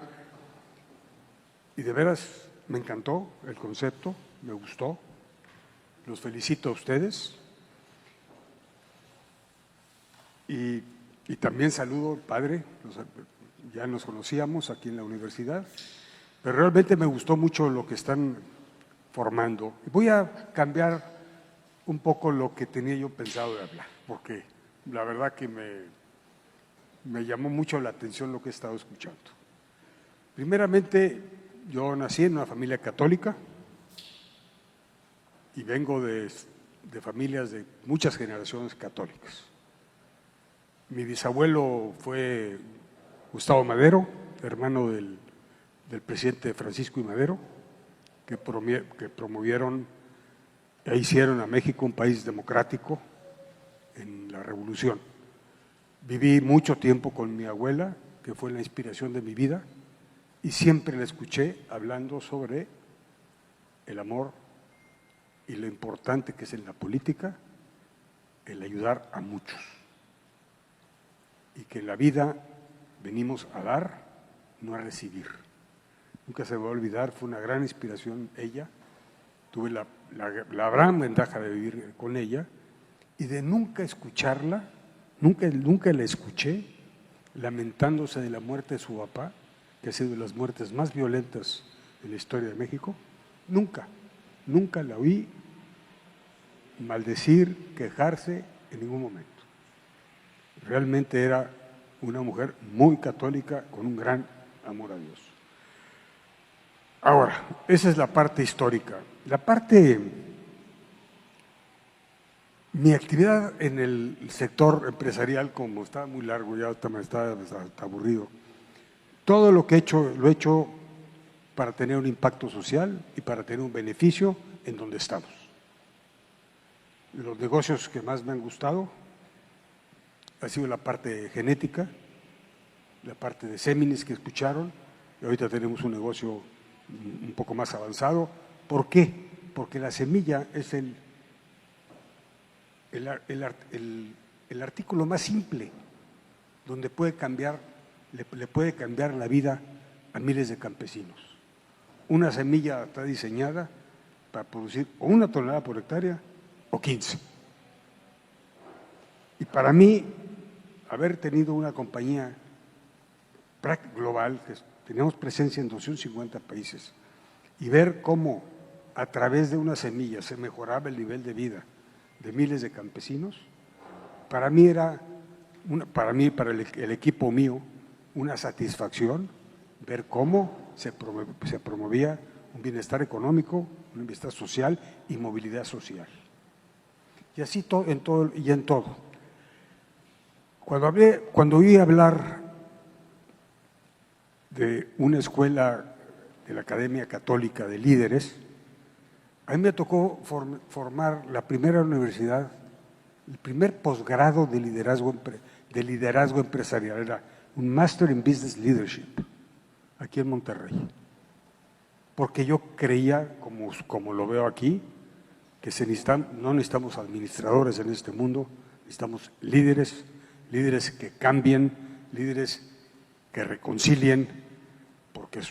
Speaker 5: y de veras me encantó el concepto, me gustó. Los felicito a ustedes. Y también saludo al padre, ya nos conocíamos aquí en la universidad, pero realmente me gustó mucho lo que están formando. Voy a cambiar un poco lo que tenía yo pensado de hablar, porque la verdad que me llamó mucho la atención lo que he estado escuchando. Primeramente, yo nací en una familia católica y vengo de familias de muchas generaciones católicas. Mi bisabuelo fue Gustavo Madero, hermano del presidente Francisco I. Madero, que promovieron e hicieron a México un país democrático en la Revolución. Viví mucho tiempo con mi abuela, que fue la inspiración de mi vida, y siempre la escuché hablando sobre el amor y lo importante que es en la política el ayudar a muchos. Y que en la vida venimos a dar, no a recibir. Nunca se me va a olvidar, fue una gran inspiración ella. Tuve la gran ventaja de vivir con ella y de nunca escucharla, nunca la escuché lamentándose de la muerte de su papá, que ha sido de las muertes más violentas en la historia de México. Nunca la oí maldecir, quejarse en ningún momento. Realmente era una mujer muy católica con un gran amor a Dios. Ahora, esa es la parte histórica. Mi actividad en el sector empresarial, como estaba muy largo, ya me estaba hasta aburrido, todo lo que he hecho, lo he hecho para tener un impacto social y para tener un beneficio en donde estamos. Los negocios que más me han gustado ha sido la parte genética, la parte de séminis que escucharon, y ahorita tenemos un negocio un poco más avanzado. ¿Por qué? Porque la semilla es el artículo más simple, donde puede cambiar, le puede cambiar la vida a miles de campesinos. Una semilla está diseñada para producir o 1 tonelada por hectárea o 15. Y para mí, haber tenido una compañía global, que teníamos presencia en 250 países, y ver cómo a través de una semilla se mejoraba el nivel de vida de miles de campesinos, para mí era, para el equipo mío, una satisfacción ver cómo se promovía un bienestar económico, un bienestar social y movilidad social. Y así en todo. Cuando oí hablar de una escuela de la Academia Católica de Líderes, a mí me tocó formar la primera universidad, el primer posgrado de liderazgo empresarial, era un Master in Business Leadership, aquí en Monterrey. Porque yo creía, como lo veo aquí, que no necesitamos administradores en este mundo, necesitamos líderes que cambien, líderes que reconcilien, porque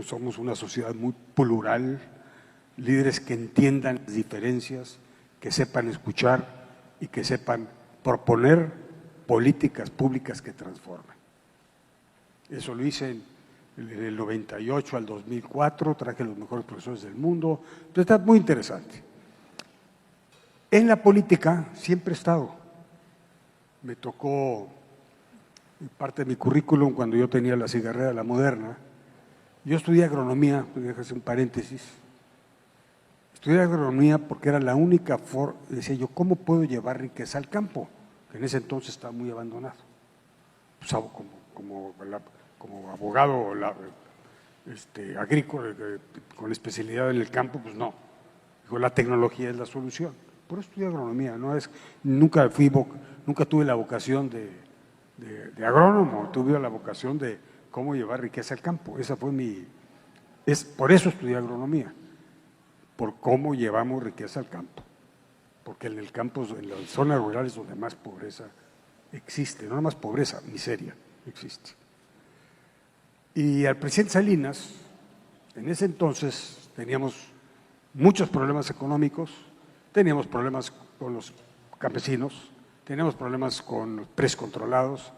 Speaker 5: somos una sociedad muy plural, líderes que entiendan las diferencias, que sepan escuchar y que sepan proponer políticas públicas que transformen. Eso lo hice en el 98 al 2004, traje los mejores profesores del mundo, pero está muy interesante. En la política siempre he estado. Me tocó parte de mi currículum cuando yo tenía la cigarrera La Moderna. Yo estudié agronomía, déjame un paréntesis. Estudié agronomía porque era la única forma, decía yo, ¿cómo puedo llevar riqueza al campo? Que en ese entonces estaba muy abandonado. Pues, como abogado agrícola con especialidad en el campo, pues no. Dijo, la tecnología es la solución. Por eso estudié agronomía, nunca tuve la vocación de agrónomo, tuve la vocación de cómo llevar riqueza al campo. Esa fue por eso estudié agronomía, por cómo llevamos riqueza al campo. Porque en el campo, en las zonas rurales donde más pobreza existe, no más pobreza, miseria existe. Y al presidente Salinas, en ese entonces teníamos muchos problemas económicos, teníamos problemas con los campesinos, teníamos problemas con los precios controlados,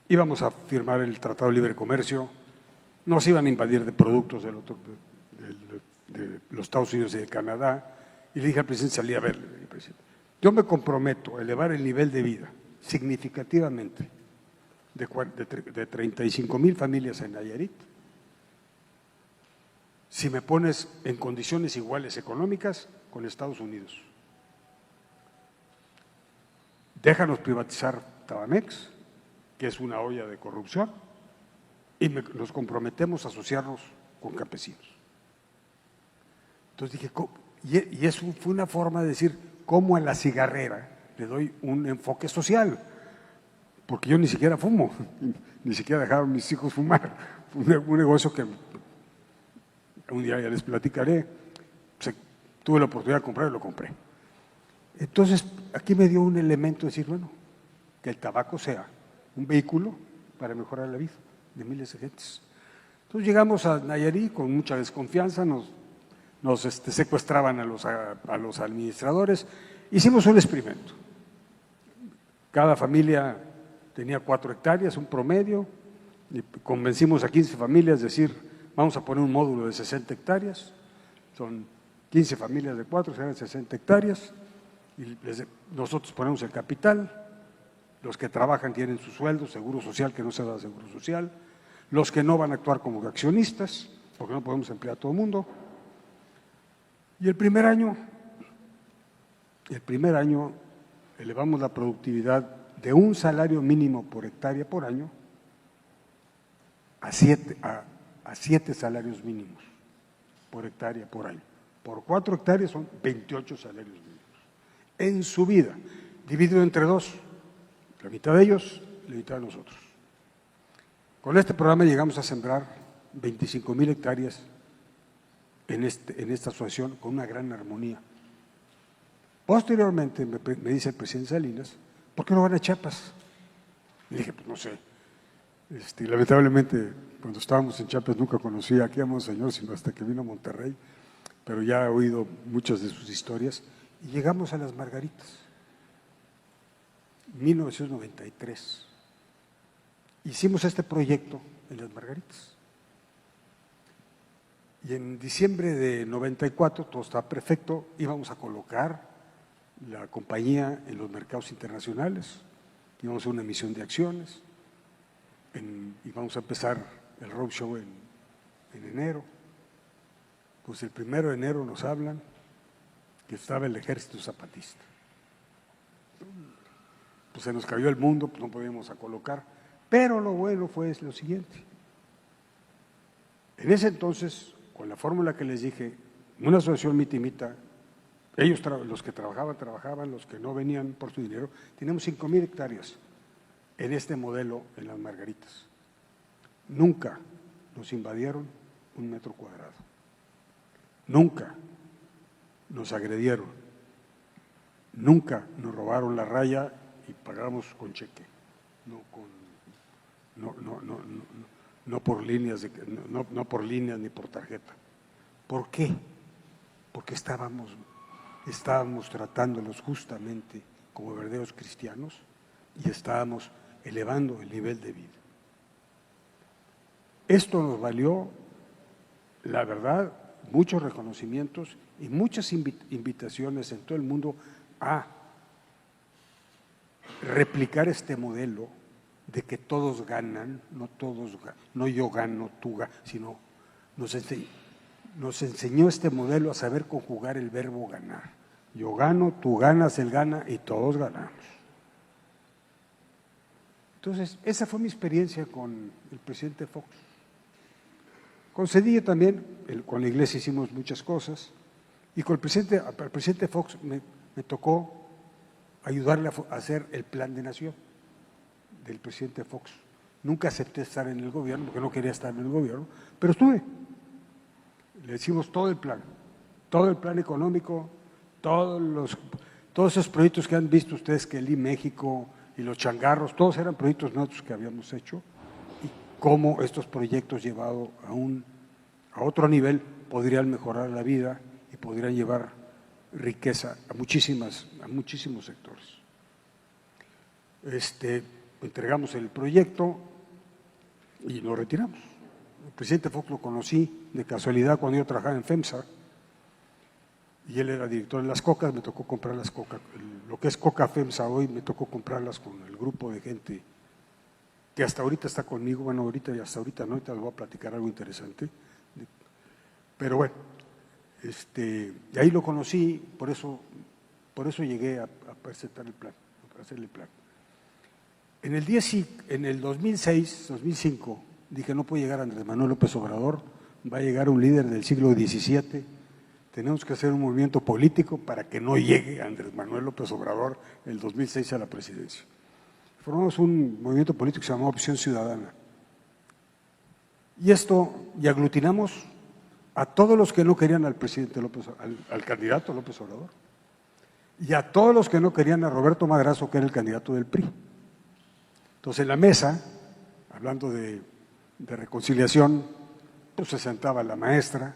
Speaker 5: íbamos a firmar el Tratado de Libre Comercio, nos iban a invadir de productos de los Estados Unidos y de Canadá, y le dije al presidente Salinas, a ver, presidente, yo me comprometo a elevar el nivel de vida significativamente de 35,000 familias en Nayarit, si me pones en condiciones iguales económicas con Estados Unidos. Déjanos privatizar Tabamex, que es una olla de corrupción, y nos comprometemos a asociarnos con campesinos. Entonces dije, y eso fue una forma de decir cómo a la cigarrera le doy un enfoque social, porque yo ni siquiera fumo, ni siquiera dejaba a mis hijos fumar. Un negocio que un día ya les platicaré, tuve la oportunidad de comprar y lo compré. Entonces, aquí me dio un elemento de decir, bueno, que el tabaco sea un vehículo para mejorar la vida de miles de gentes. Entonces llegamos a Nayarit con mucha desconfianza, nos secuestraban a los administradores, hicimos un experimento. Cada familia tenía 4 hectáreas, un promedio, y convencimos a 15 familias de decir, vamos a poner un módulo de 60 hectáreas, son 15 familias de 4, serán 60 hectáreas, y nosotros ponemos el capital, los que trabajan tienen su sueldo, seguro social, que no se da seguro social, los que no van a actuar como accionistas, porque no podemos emplear a todo el mundo. Y el primer año elevamos la productividad de un salario mínimo por hectárea por año a 7 salarios mínimos por hectárea por año. Por 4 hectáreas son 28 salarios mínimos. En su vida, dividido entre 2, la mitad de ellos, la mitad de nosotros. Con este programa llegamos a sembrar 25,000 hectáreas en esta asociación con una gran armonía. Posteriormente me dice el presidente Salinas, ¿por qué no van a Chiapas? Le dije, pues no sé. Lamentablemente, cuando estábamos en Chiapas nunca conocí aquí a Monseñor, sino hasta que vino a Monterrey, pero ya he oído muchas de sus historias. Y llegamos a Las Margaritas, 1993. hicimos este proyecto en Las Margaritas. Y en diciembre de 94, todo estaba perfecto, íbamos a colocar la compañía en los mercados internacionales, íbamos a hacer una emisión de acciones, íbamos a empezar el roadshow en enero. Pues el 1 de enero nos hablan que estaba el Ejército Zapatista. Pues se nos cayó el mundo, pues no podíamos a colocar, pero lo bueno fue lo siguiente. En ese entonces, con la fórmula que les dije, una asociación mitimita, ellos, los que trabajaban, los que no venían por su dinero, teníamos 5,000 hectáreas en este modelo en Las Margaritas. Nunca nos invadieron 1 metro cuadrado. Nunca nos agredieron. Nunca nos robaron la raya y pagamos con cheque, no por líneas ni por tarjeta. ¿Por qué? Porque estábamos tratándolos justamente como verdaderos cristianos y estábamos elevando el nivel de vida. Esto nos valió, la verdad, muchos reconocimientos y muchas invitaciones en todo el mundo a replicar este modelo de que todos ganan, no yo gano, tú ganas, sino nos enseñó este modelo a saber conjugar el verbo ganar. Yo gano, tú ganas, él gana y todos ganamos. Entonces, esa fue mi experiencia con el presidente Fox. Con Zedillo también, con la iglesia hicimos muchas cosas y con el presidente Fox me tocó ayudarle a hacer el plan de nación del presidente Fox. Nunca acepté estar en el gobierno porque no quería estar en el gobierno, pero estuve. Le hicimos todo el plan económico, todos esos proyectos que han visto ustedes, que el I-México y los changarros, todos eran proyectos nuestros que habíamos hecho. Cómo estos proyectos llevados a otro nivel podrían mejorar la vida y podrían llevar riqueza a muchísimos sectores. Entregamos el proyecto y lo retiramos. El presidente Fox lo conocí de casualidad cuando yo trabajaba en FEMSA y él era director de las cocas, me tocó comprar las cocas, lo que es Coca FEMSA hoy, me tocó comprarlas con el grupo de gente que hasta ahorita está conmigo, bueno, ahorita y hasta ahorita no, ahorita les voy a platicar algo interesante, pero bueno, y ahí lo conocí, por eso llegué a presentar el plan, a hacerle el plan. En el 2006, 2005, dije, no puede llegar Andrés Manuel López Obrador, va a llegar un líder del siglo XVII, tenemos que hacer un movimiento político para que no llegue Andrés Manuel López Obrador el 2006 a la presidencia. Formamos un movimiento político que se llamó Opción Ciudadana. Y aglutinamos a todos los que no querían al presidente al candidato López Obrador, y a todos los que no querían a Roberto Madrazo, que era el candidato del PRI. Entonces en la mesa, hablando de reconciliación, pues se sentaba la maestra,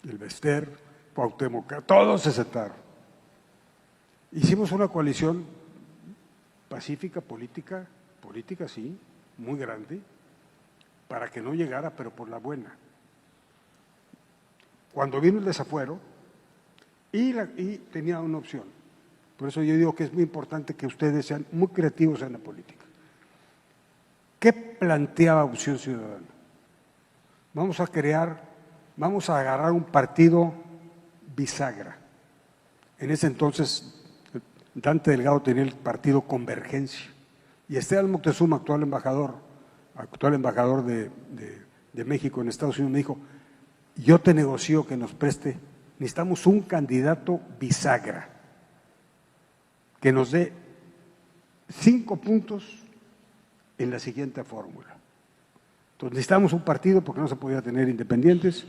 Speaker 5: el Bester, Cuauhtémoc, todos se sentaron. Hicimos una coalición pacífica, política sí, muy grande, para que no llegara, pero por la buena. Cuando vino el desafuero, y tenía una opción. Por eso yo digo que es muy importante que ustedes sean muy creativos en la política. ¿Qué planteaba Opción Ciudadana? Vamos a agarrar un partido bisagra. En ese entonces Dante Delgado tenía el partido Convergencia y Esteban Moctezuma, actual embajador de México en Estados Unidos, me dijo, yo te negocio que nos preste, necesitamos un candidato bisagra que nos dé 5 puntos en la siguiente fórmula. Entonces necesitamos un partido porque no se podía tener independientes,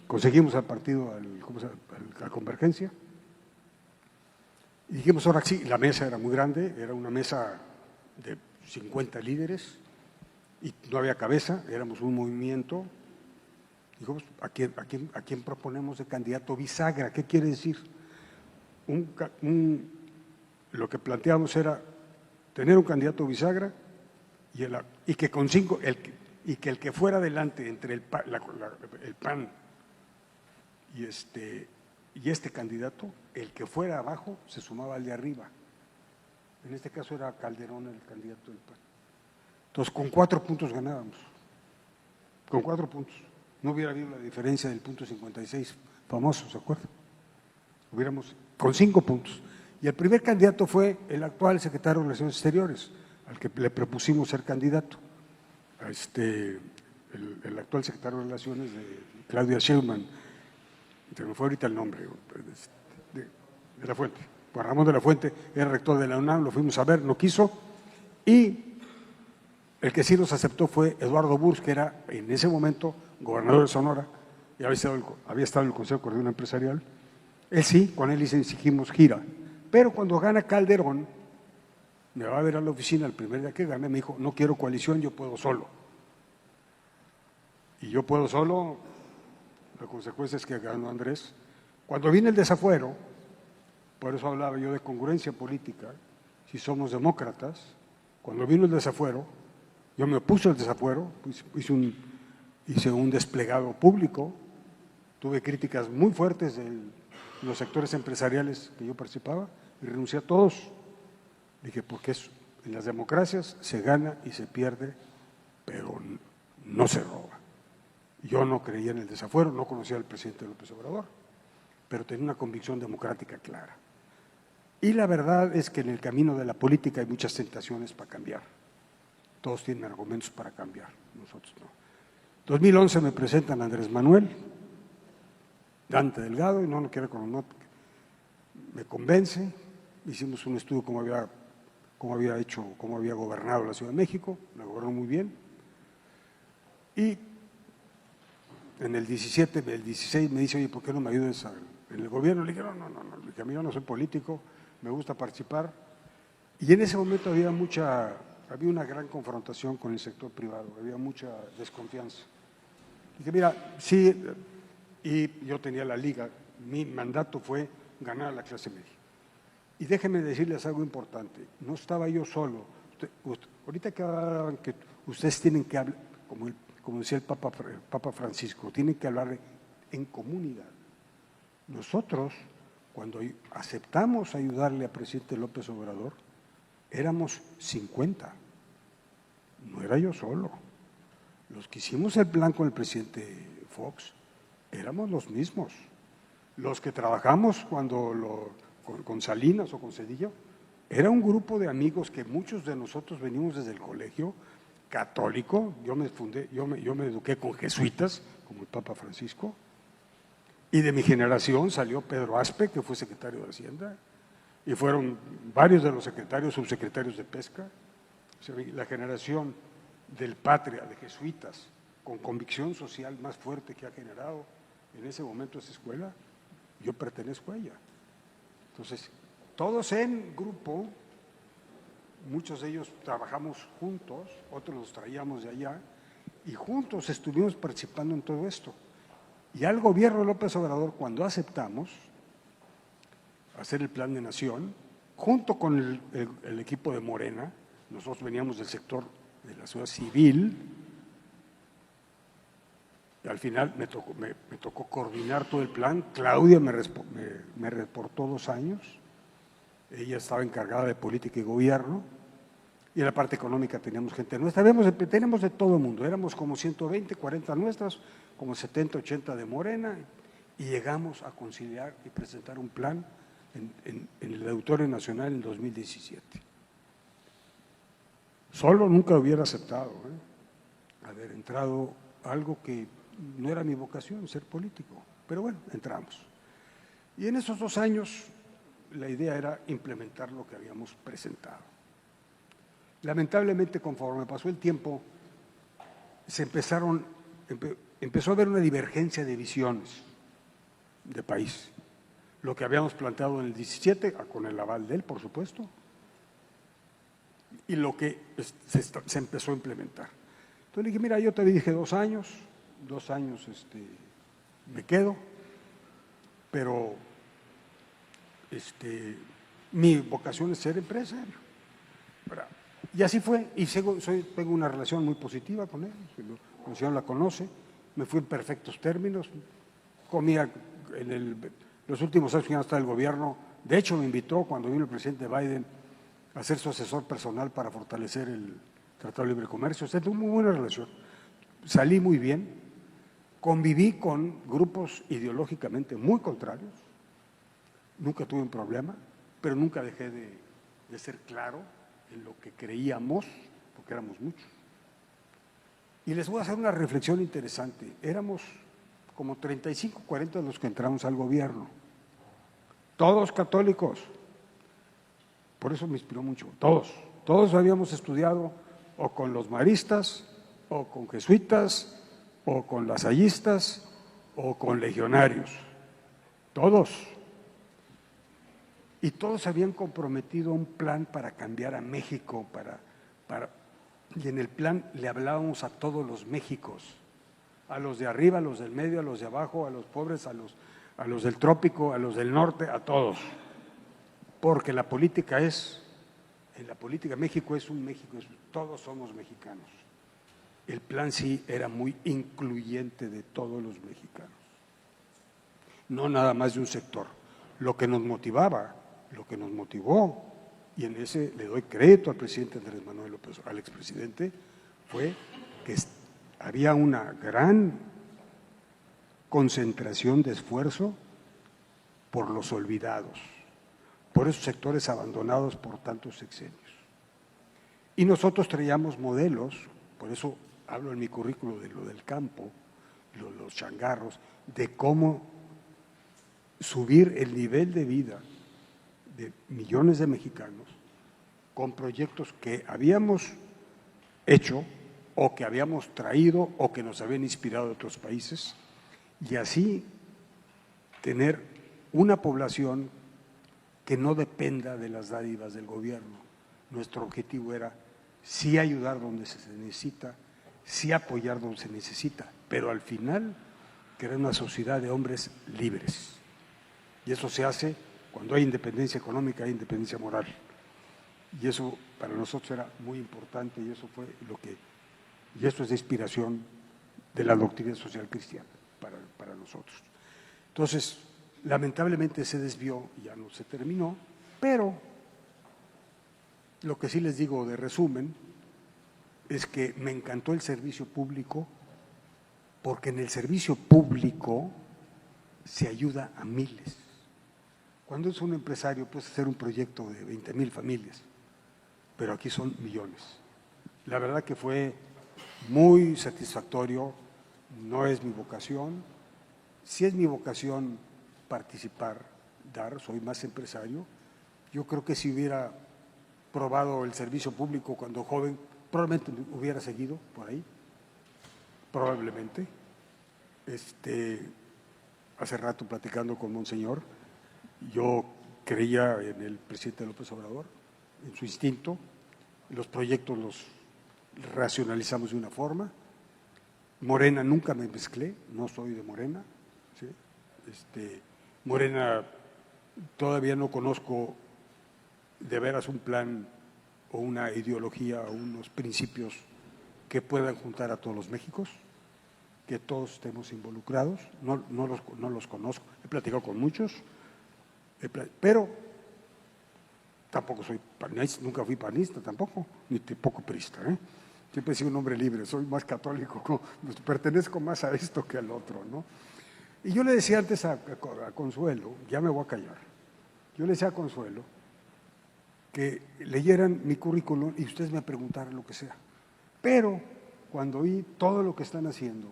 Speaker 5: conseguimos al partido, a Convergencia. Y dijimos, ahora sí, la mesa era muy grande, era una mesa de 50 líderes y no había cabeza, éramos un movimiento. Dijimos, ¿a quién proponemos de candidato bisagra? ¿Qué quiere decir? Lo que planteamos era tener un candidato bisagra y que con 5, y que el que fuera adelante entre el PAN y este candidato, el que fuera abajo se sumaba al de arriba. En este caso era Calderón el candidato del PAN. Entonces, con 4 puntos ganábamos. Con 4 puntos. No hubiera habido la diferencia del punto 56 famoso, ¿se acuerdan? Hubiéramos con 5 puntos. Y el primer candidato fue el actual secretario de Relaciones Exteriores, al que le propusimos ser candidato. El actual secretario de Relaciones de Claudia Sheinbaum, se me fue ahorita el nombre, de la Fuente. Juan Ramón de la Fuente era rector de la UNAM, lo fuimos a ver, no quiso, y el que sí nos aceptó fue Eduardo Burrs, que era en ese momento gobernador de Sonora, y había estado en el Consejo de Coordinación Empresarial. Él sí, con él hicimos gira. Pero cuando gana Calderón, me va a ver a la oficina el primer día que gane, me dijo, no quiero coalición, yo puedo solo. Y yo puedo solo, la consecuencia es que ganó Andrés. Cuando viene el desafuero, por eso hablaba yo de congruencia política, si somos demócratas, cuando vino el desafuero, yo me opuse al desafuero, hice un desplegado público, tuve críticas muy fuertes de los sectores empresariales que yo participaba y renuncié a todos. Dije, porque en las democracias se gana y se pierde, pero no se roba. Yo no creía en el desafuero, no conocía al presidente López Obrador, pero tenía una convicción democrática clara. Y la verdad es que en el camino de la política hay muchas tentaciones para cambiar. Todos tienen argumentos para cambiar, nosotros no. 2011 me presentan a Andrés Manuel, Dante Delgado, y no lo quiero con me convence, hicimos un estudio cómo había gobernado la Ciudad de México, la gobernó muy bien, y en el 16 me dice, oye, ¿por qué no me ayudas en el gobierno? Le dije, no, a mí yo no soy político, me gusta participar, y en ese momento había una gran confrontación con el sector privado, había mucha desconfianza. Dije, mira, sí, y yo tenía la liga, mi mandato fue ganar a la clase media. Y déjenme decirles algo importante, no estaba yo solo. Ahorita que hablaban que ustedes tienen que hablar, como decía el Papa Francisco, tienen que hablar en comunidad. Nosotros, cuando aceptamos ayudarle al presidente López Obrador, éramos 50, no era yo solo. Los que hicimos el plan con el presidente Fox, éramos los mismos. Los que trabajamos con Salinas o con Cedillo, era un grupo de amigos que muchos de nosotros venimos desde el colegio católico. Yo me eduqué con jesuitas, como el Papa Francisco, y de mi generación salió Pedro Aspe, que fue secretario de Hacienda, y fueron varios de los secretarios, subsecretarios de Pesca. O sea, la generación del Patria, de jesuitas, con convicción social más fuerte que ha generado en ese momento esa escuela, yo pertenezco a ella. Entonces, todos en grupo, muchos de ellos trabajamos juntos, otros los traíamos de allá, y juntos estuvimos participando en todo esto. Y al gobierno de López Obrador, cuando aceptamos hacer el plan de nación, junto con el equipo de Morena, nosotros veníamos del sector de la sociedad civil, y al final me tocó coordinar todo el plan. Claudia me reportó 2 años, ella estaba encargada de política y gobierno, y en la parte económica teníamos gente nuestra, tenemos de todo el mundo, éramos como 120, 40 nuestras, como 70, 80 de Morena, y llegamos a conciliar y presentar un plan en el Auditorio Nacional en 2017. Solo nunca hubiera aceptado haber entrado a algo que no era mi vocación, ser político, pero bueno, entramos. Y en esos 2 años la idea era implementar lo que habíamos presentado. Lamentablemente, conforme pasó el tiempo, empezó a haber una divergencia de visiones de país. Lo que habíamos planteado en el 17, con el aval de él, por supuesto, y lo que se empezó a implementar. Entonces le dije, mira, yo te dije 2 años, me quedo, pero mi vocación es ser empresario. Y así fue, y tengo una relación muy positiva con él, el señor la conoce, me fui en perfectos términos, comía los últimos años que ya no está el gobierno, de hecho me invitó cuando vino el presidente Biden a ser su asesor personal para fortalecer el Tratado de Libre Comercio, o sea, tuve muy buena relación, salí muy bien, conviví con grupos ideológicamente muy contrarios, nunca tuve un problema, pero nunca dejé de ser claro en lo que creíamos, porque éramos muchos. Y les voy a hacer una reflexión interesante. Éramos como 35, 40 los que entramos al gobierno, todos católicos. Por eso me inspiró mucho, todos habíamos estudiado o con los maristas, o con jesuitas, o con lasallistas, o con legionarios, todos. Y todos habían comprometido un plan para cambiar a México, y en el plan le hablábamos a todos los Méxicos, a los de arriba, a los del medio, a los de abajo, a los pobres, a los del trópico, a los del norte, a todos. Porque en la política México es un México, todos somos mexicanos. El plan sí era muy incluyente de todos los mexicanos, no nada más de un sector. Lo que nos motivaba, lo que nos motivó, y en ese le doy crédito al presidente Andrés Manuel López, al expresidente, fue que había una gran concentración de esfuerzo por los olvidados, por esos sectores abandonados por tantos sexenios. Y nosotros traíamos modelos, por eso hablo en mi currículo de lo del campo, los changarros, de cómo subir el nivel de vida de millones de mexicanos con proyectos que habíamos hecho o que habíamos traído o que nos habían inspirado de otros países, y así tener una población que no dependa de las dádivas del gobierno. Nuestro objetivo era sí ayudar donde se necesita, sí apoyar donde se necesita, pero al final crear una sociedad de hombres libres. Y eso se hace cuando hay independencia económica, hay independencia moral. Y eso para nosotros era muy importante, y eso fue y eso es de inspiración de la doctrina social cristiana para nosotros. Entonces, lamentablemente se desvió y ya no se terminó, pero lo que sí les digo de resumen es que me encantó el servicio público, porque en el servicio público se ayuda a miles. Cuando es un empresario puedes hacer un proyecto de 20,000 familias, pero aquí son millones. La verdad que fue muy satisfactorio, no es mi vocación, sí es mi vocación participar, dar, soy más empresario. Yo creo que si hubiera probado el servicio público cuando joven, probablemente hubiera seguido por ahí, probablemente. Hace rato platicando con Monseñor, yo creía en el presidente López Obrador, en su instinto, los proyectos los racionalizamos de una forma. Morena nunca me mezclé, no soy de Morena, ¿sí? Morena todavía no conozco de veras un plan o una ideología o unos principios que puedan juntar a todos los Méxicos, que todos estemos involucrados, no los conozco, he platicado con muchos, pero tampoco soy panista, nunca fui panista tampoco, ni tampoco priista, Siempre he sido un hombre libre, soy más católico, pertenezco más a esto que al otro, ¿no? Y yo le decía antes a Consuelo, ya me voy a callar, yo le decía a Consuelo que leyeran mi currículum y ustedes me preguntaran lo que sea. Pero cuando vi todo lo que están haciendo,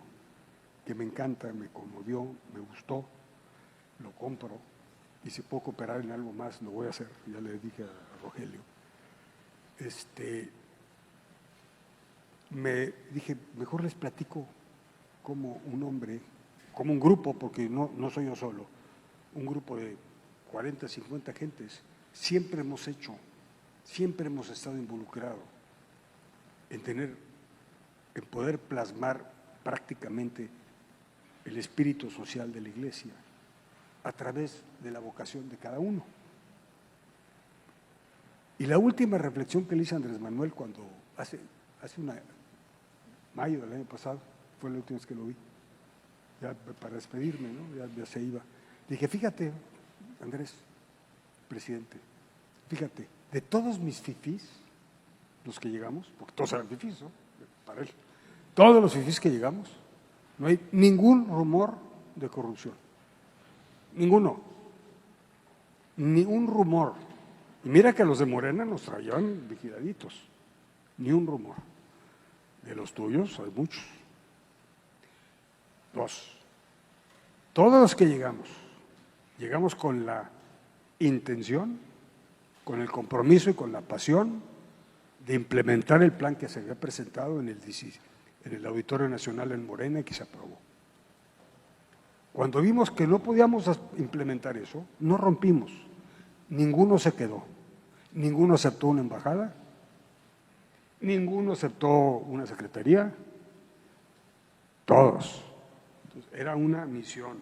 Speaker 5: que me encanta, me conmovió, me gustó, lo compro, y si puedo cooperar en algo más, lo voy a hacer, ya le dije a Rogelio. Me dije, mejor les platico como un hombre, como un grupo, porque no soy yo solo, un grupo de 40, 50 gentes, siempre hemos estado involucrados en poder plasmar prácticamente el espíritu social de la Iglesia a través de la vocación de cada uno. Y la última reflexión que le hice a Andrés Manuel cuando hace mayo del año pasado, fue la última vez que lo vi, ya para despedirme, ¿no? Ya se iba. Dije, fíjate, Andrés, presidente, fíjate, de todos mis fifís, los que llegamos, porque todos eran fifís, ¿no? Para él, todos los fifís que llegamos, no hay ningún rumor de corrupción. Ninguno. Ni un rumor. Y mira que los de Morena nos traían vigiladitos. Ni un rumor. De los tuyos hay muchos. 2. Todos los que llegamos con la intención, con el compromiso y con la pasión de implementar el plan que se había presentado en el Auditorio Nacional en Morena y que se aprobó. Cuando vimos que no podíamos implementar eso, no rompimos. Ninguno se quedó. Ninguno aceptó una embajada. Ninguno aceptó una secretaría. Todos. Entonces, era una misión.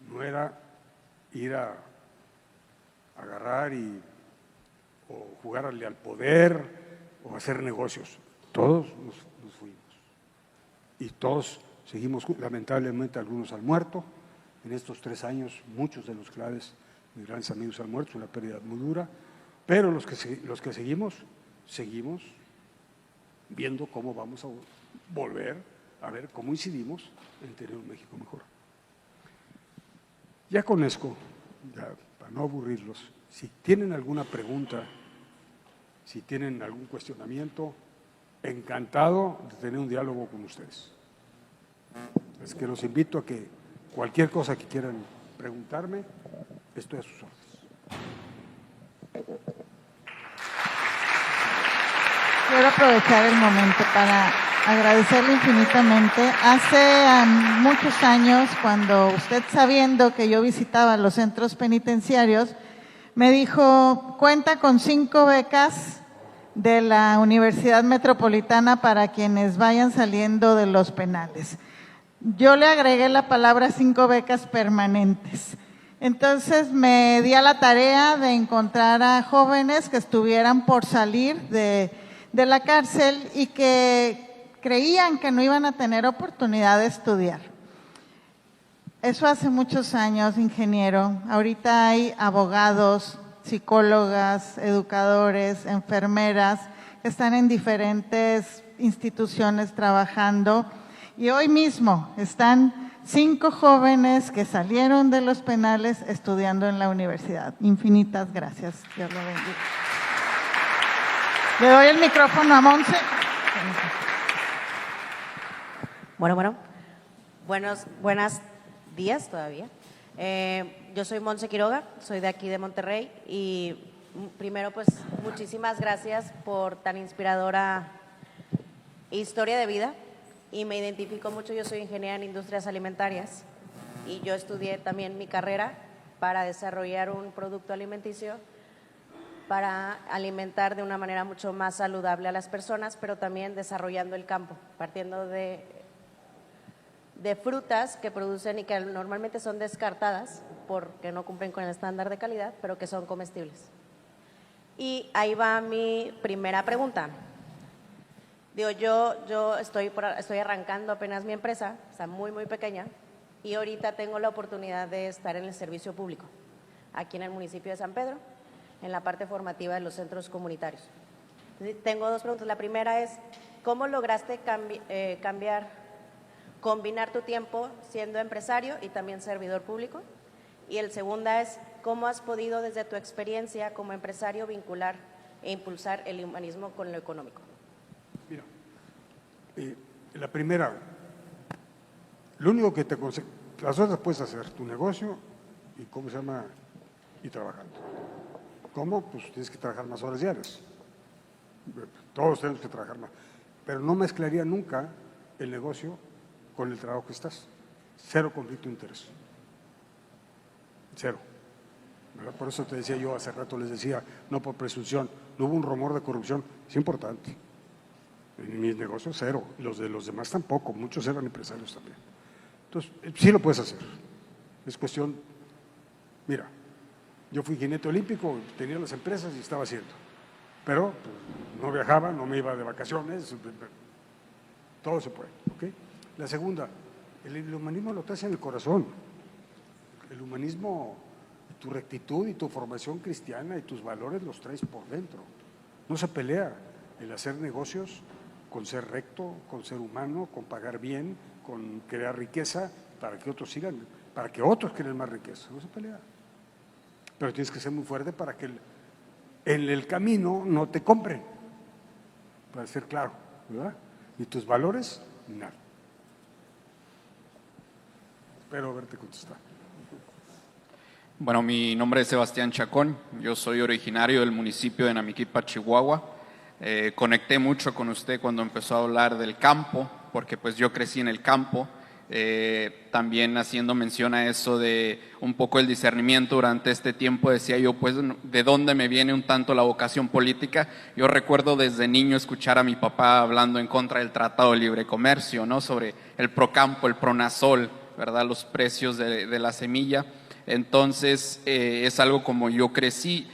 Speaker 5: No era ir a agarrar o jugarle al poder o hacer negocios. Todos nos fuimos. Y todos seguimos, lamentablemente algunos han muerto. En estos 3 años muchos de los claves, mis grandes amigos han muerto, es una pérdida muy dura, pero los que seguimos viendo cómo vamos a volver a ver cómo incidimos en tener un México mejor. Ya con esto, ya para no aburrirlos, si tienen alguna pregunta, si tienen algún cuestionamiento, encantado de tener un diálogo con ustedes. Es que los invito a que cualquier cosa que quieran preguntarme, estoy a sus órdenes.
Speaker 6: Quiero aprovechar el momento para agradecerle infinitamente. Hace muchos años, cuando usted, sabiendo que yo visitaba los centros penitenciarios, me dijo, cuenta con 5 becas de la Universidad Metropolitana para quienes vayan saliendo de los penales. Yo le agregué la palabra 5 becas permanentes. Entonces me di a la tarea de encontrar a jóvenes que estuvieran por salir de la cárcel y que creían que no iban a tener oportunidad de estudiar. Eso hace muchos años, ingeniero. Ahorita hay abogados, psicólogas, educadores, enfermeras que están en diferentes instituciones trabajando. Y hoy mismo están 5 jóvenes que salieron de los penales estudiando en la universidad. Infinitas gracias. Dios lo bendiga. Le doy el micrófono a Monse.
Speaker 7: Buenas días todavía. Yo soy Monse Quiroga, soy de aquí de Monterrey y primero pues muchísimas gracias por tan inspiradora historia de vida. Y me identifico mucho, yo soy ingeniera en industrias alimentarias y yo estudié también mi carrera para desarrollar un producto alimenticio para alimentar de una manera mucho más saludable a las personas, pero también desarrollando el campo, partiendo de frutas que producen y que normalmente son descartadas porque no cumplen con el estándar de calidad, pero que son comestibles. Y ahí va mi primera pregunta. Digo, yo estoy arrancando apenas mi empresa, está muy, muy pequeña, y ahorita tengo la oportunidad de estar en el servicio público, aquí en el municipio de San Pedro, en la parte formativa de los centros comunitarios. Entonces, tengo 2 preguntas. La primera es, ¿cómo lograste combinar tu tiempo siendo empresario y también servidor público? Y el segunda es, ¿cómo has podido desde tu experiencia como empresario vincular e impulsar el humanismo con lo económico?
Speaker 5: Mira, la primera, lo único que te aconsejo, las otras puedes hacer, tu negocio y trabajando. ¿Cómo? Pues tienes que trabajar más horas diarias. Todos tenemos que trabajar más. Pero no mezclaría nunca el negocio con el trabajo que estás. 0 conflicto de interés. 0. ¿Verdad? Por eso te decía yo hace rato, les decía, no por presunción, no hubo un rumor de corrupción, es importante. En mis negocios 0, los de los demás tampoco, muchos eran empresarios también. Entonces, sí lo puedes hacer. Es cuestión, mira, Yo fui jinete olímpico, tenía las empresas y estaba haciendo. Pero pues, no viajaba, no me iba de vacaciones, todo se puede. ¿Okay? La segunda, el humanismo lo traes en el corazón. El humanismo, tu rectitud y tu formación cristiana y tus valores los traes por dentro. No se pelea el hacer negocios con ser recto, con ser humano, con pagar bien, con crear riqueza para que otros sigan, para que otros creen más riqueza. No se pelea. Pero tienes que ser muy fuerte para que en el camino no te compren, para ser claro, ¿verdad? Y tus valores, nada. Espero haberte contestado.
Speaker 8: Bueno, mi nombre es Sebastián Chacón, yo soy originario del municipio de Namiquipa, Chihuahua. Conecté mucho con usted cuando empezó a hablar del campo, porque pues yo crecí en el campo. También haciendo mención a eso de un poco el discernimiento durante este tiempo, decía yo, pues, ¿de dónde me viene un tanto la vocación política? Yo recuerdo desde niño escuchar a mi papá hablando en contra del Tratado de Libre Comercio, ¿no? Sobre el Procampo, el Pronasol, ¿verdad? Los precios de la semilla. Entonces, es algo como yo crecí,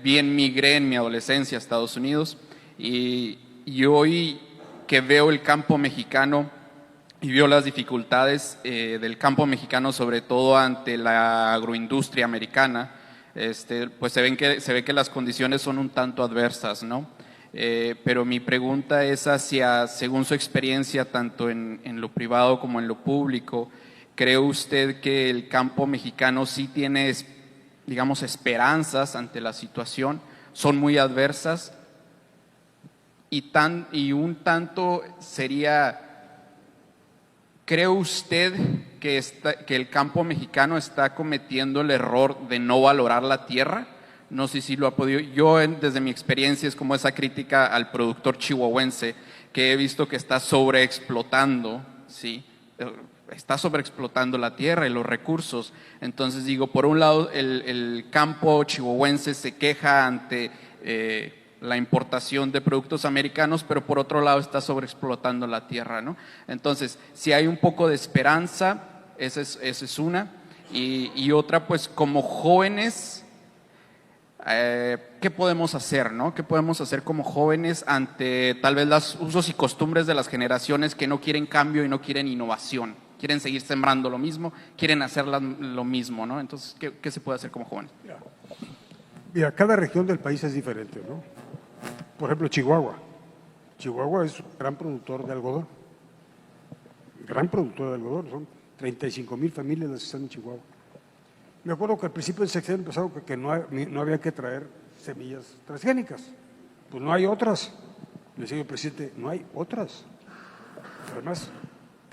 Speaker 8: bien migré en mi adolescencia a Estados Unidos y hoy que veo el campo mexicano y veo las dificultades del campo mexicano, sobre todo ante la agroindustria americana, pues se ve que las condiciones son un tanto adversas, ¿no? Pero mi pregunta es hacia, según su experiencia, tanto en lo privado como en lo público, ¿cree usted que el campo mexicano sí tiene, digamos, esperanzas ante la situación? ¿Son muy adversas? Y un tanto sería, ¿cree usted que el campo mexicano está cometiendo el error de no valorar la tierra? No sé si lo ha podido. Yo, desde mi experiencia, es como esa crítica al productor chihuahuense que he visto que está sobreexplotando, ¿sí? Está sobreexplotando la tierra y los recursos. Entonces digo, por un lado el campo chihuahuense se queja ante la importación de productos americanos, pero por otro lado está sobreexplotando la tierra, ¿no? Entonces, si hay un poco de esperanza, esa es una. Y otra, pues como jóvenes, ¿qué podemos hacer, no? ¿Qué podemos hacer como jóvenes ante tal vez los usos y costumbres de las generaciones que no quieren cambio y no quieren innovación? Quieren seguir sembrando lo mismo, quieren hacer lo mismo, ¿no? Entonces, ¿qué se puede hacer como jóvenes?
Speaker 5: Mira, cada región del país es diferente, ¿no? Por ejemplo, Chihuahua. Chihuahua es un gran productor de algodón. Gran productor de algodón. Son 35,000 familias las que están en Chihuahua. Me acuerdo que al principio del sexenio empezó que no había que traer semillas transgénicas. Pues no hay otras. Le decía el presidente, no hay otras. Además,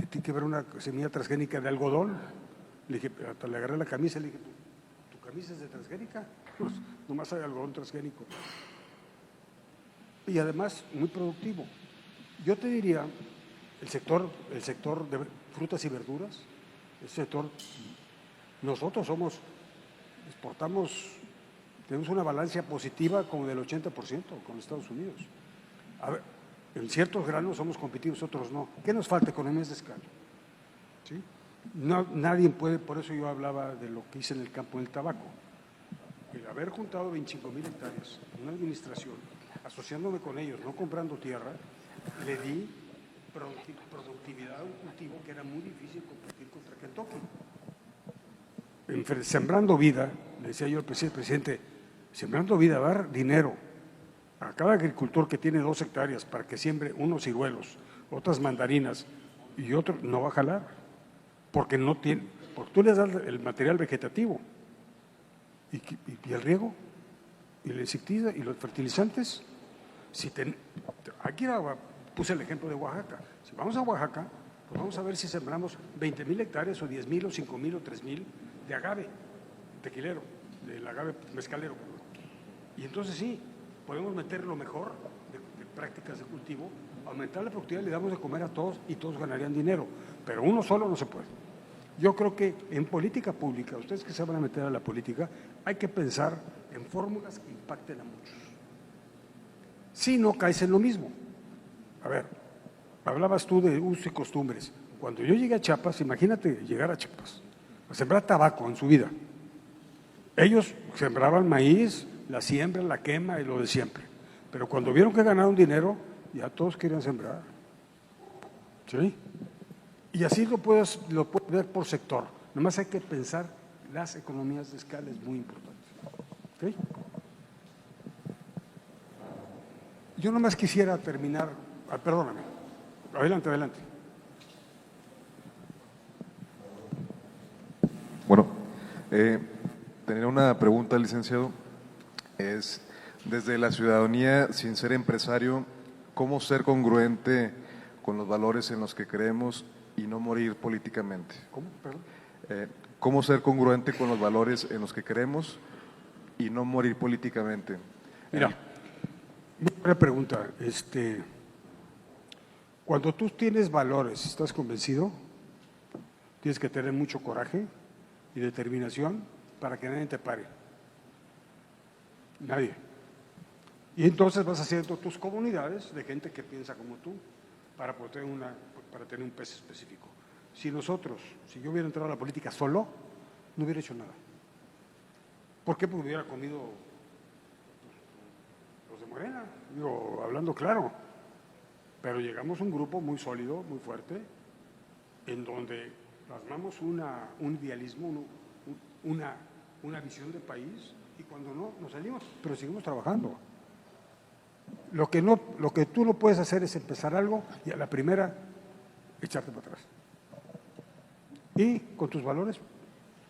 Speaker 5: tiene que ver una semilla transgénica de algodón. Le dije, hasta le agarré la camisa y le dije, ¿tu camisa es de transgénica? Pues, nomás hay algodón transgénico. Y además, muy productivo. Yo te diría, el sector de frutas y verduras, el sector, nosotros exportamos, tenemos una balanza positiva como del 80% con Estados Unidos. A ver, en ciertos granos somos competitivos, otros no. ¿Qué nos falta? Economías de escala. ¿Sí? No, nadie puede, por eso yo hablaba de lo que hice en el campo del tabaco. El haber juntado 25,000 hectáreas en una administración, asociándome con ellos, no comprando tierra, le di productividad a un cultivo que era muy difícil competir contra Kentucky. Sembrando vida, le decía yo al presidente, sembrando vida, dar dinero a cada agricultor que tiene 2 hectáreas para que siembre unos ciruelos, otras mandarinas y otro, no va a jalar, porque no tiene, porque tú le das el material vegetativo y el riego y el insecticida y los fertilizantes. Aquí puse el ejemplo de Oaxaca. Si vamos a Oaxaca, pues vamos a ver si sembramos 20,000 hectáreas o 10,000 o 5,000 o 3,000 de agave tequilero, del agave mezcalero. Y entonces sí, podemos meter lo mejor de prácticas de cultivo, aumentar la productividad, le damos de comer a todos y todos ganarían dinero, pero uno solo no se puede. Yo creo que en política pública, ustedes que se van a meter a la política, hay que pensar en fórmulas que impacten a muchos. Si no caes en lo mismo. A ver, hablabas tú de usos y costumbres. Cuando yo llegué a Chiapas, imagínate llegar a Chiapas, a sembrar tabaco en su vida. Ellos sembraban maíz, la siembra, la quema y lo de siempre. Pero cuando vieron que ganaron dinero, ya todos querían sembrar. ¿Sí? Y así lo puedes ver por sector. Nomás hay que pensar, las economías de escala es muy importante. ¿Okay? Yo nomás quisiera terminar, perdóname, adelante, adelante.
Speaker 9: Bueno, tenía una pregunta, licenciado. Es, desde la ciudadanía, sin ser empresario, ¿cómo ser congruente con los valores en los que creemos y no morir políticamente?
Speaker 5: ¿Cómo? Perdón.
Speaker 9: ¿Cómo ser congruente con los valores en los que creemos y no morir políticamente?
Speaker 5: Mira, una pregunta. Cuando tú tienes valores, ¿estás convencido? Tienes que tener mucho coraje y determinación para que nadie te pare. Nadie. Y entonces vas haciendo tus comunidades de gente que piensa como tú para tener un peso específico. Si yo hubiera entrado a la política solo, no hubiera hecho nada. ¿Por qué? Porque hubiera comido los de Morena, digo, hablando claro. Pero llegamos a un grupo muy sólido, muy fuerte, en donde plasmamos un idealismo, una visión de país, y cuando no, nos salimos, pero seguimos trabajando. Lo que tú no puedes hacer es empezar algo y a la primera echarte para atrás. Y con tus valores,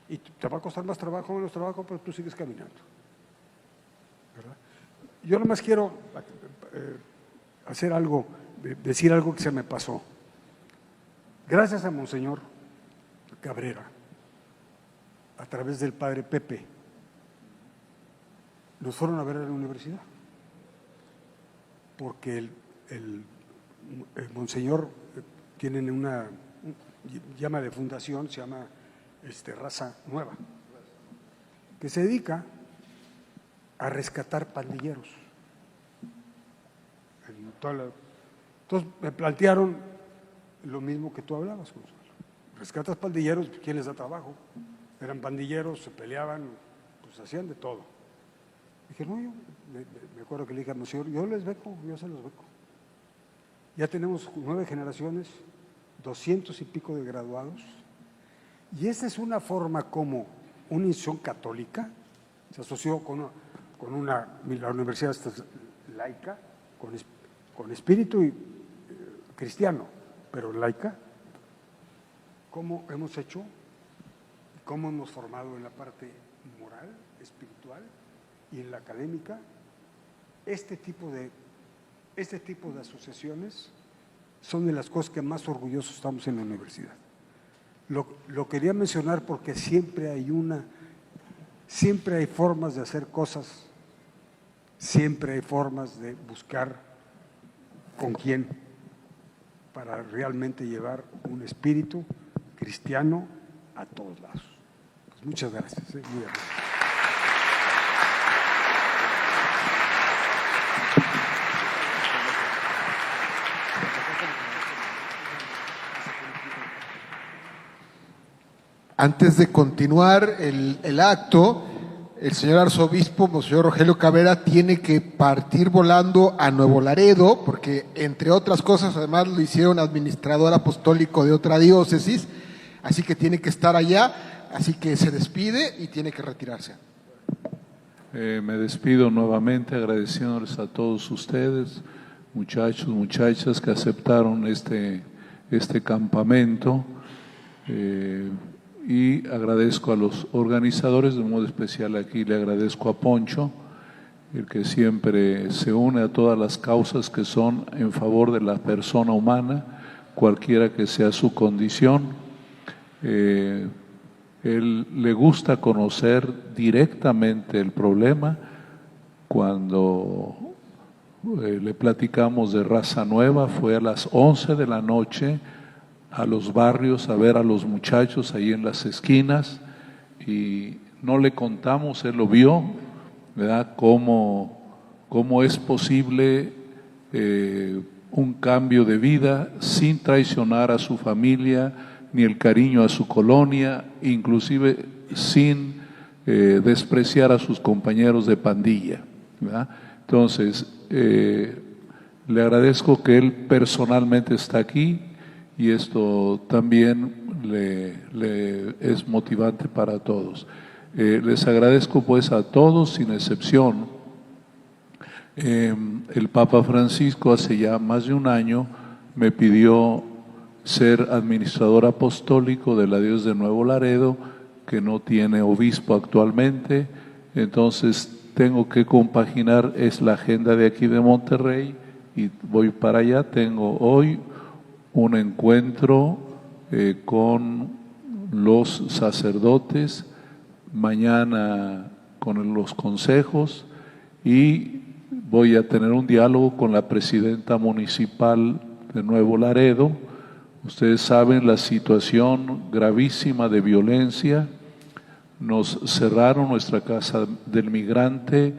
Speaker 5: y te va a costar más trabajo o menos trabajo, pero tú sigues caminando. ¿Verdad? Yo nomás quiero decir algo que se me pasó. Gracias a Monseñor Cabrera, a través del padre Pepe, nos fueron a ver a la universidad, porque el Monseñor tiene una llama de fundación, se llama Raza Nueva, que se dedica a rescatar pandilleros. Entonces me plantearon lo mismo que tú hablabas, Consuelo. Rescatas pandilleros, ¿quién les da trabajo? Eran pandilleros, se peleaban, pues hacían de todo. Dije, no, yo me acuerdo que le dije al Monseñor, yo se los beco. Ya tenemos 9 generaciones, 200 y pico de graduados, y esa es una forma como una institución católica se asoció con la universidad laica, con espíritu cristiano, pero laica. ¿Cómo hemos hecho? ¿Cómo hemos formado en la parte moral, espiritual y en la académica? Este tipo de asociaciones son de las cosas que más orgullosos estamos en la universidad. Lo quería mencionar porque siempre hay formas de hacer cosas, siempre hay formas de buscar con quién para realmente llevar un espíritu cristiano a todos lados. Pues muchas gracias. Muy amable.
Speaker 2: Antes de continuar el acto, el señor arzobispo, Monseñor Rogelio Cabrera, tiene que partir volando a Nuevo Laredo, porque entre otras cosas, además lo hicieron administrador apostólico de otra diócesis, así que tiene que estar allá, así que se despide y tiene que retirarse.
Speaker 4: Me despido nuevamente agradeciéndoles a todos ustedes, muchachos, muchachas que aceptaron este campamento. Y agradezco a los organizadores, de modo especial aquí le agradezco a Poncho, el que siempre se une a todas las causas que son en favor de la persona humana, cualquiera que sea su condición. Él le gusta conocer directamente el problema. Cuando le platicamos de Raza Nueva, fue a las 11 de la noche, a los barrios a ver a los muchachos ahí en las esquinas, y no le contamos, él lo vio, ¿verdad? Cómo es posible un cambio de vida sin traicionar a su familia ni el cariño a su colonia, inclusive sin despreciar a sus compañeros de pandilla, ¿verdad? Entonces, le agradezco que él personalmente está aquí y esto también le es motivante para todos. Les agradezco pues a todos sin excepción. El Papa Francisco hace ya más de un año me pidió ser administrador apostólico de la Diócesis de Nuevo Laredo, que no tiene obispo actualmente, entonces tengo que compaginar, es la agenda de aquí de Monterrey y voy para allá. Tengo hoy un encuentro con los sacerdotes, mañana con los consejos y voy a tener un diálogo con la presidenta municipal de Nuevo Laredo. Ustedes saben la situación gravísima de violencia. Nos cerraron nuestra casa del migrante,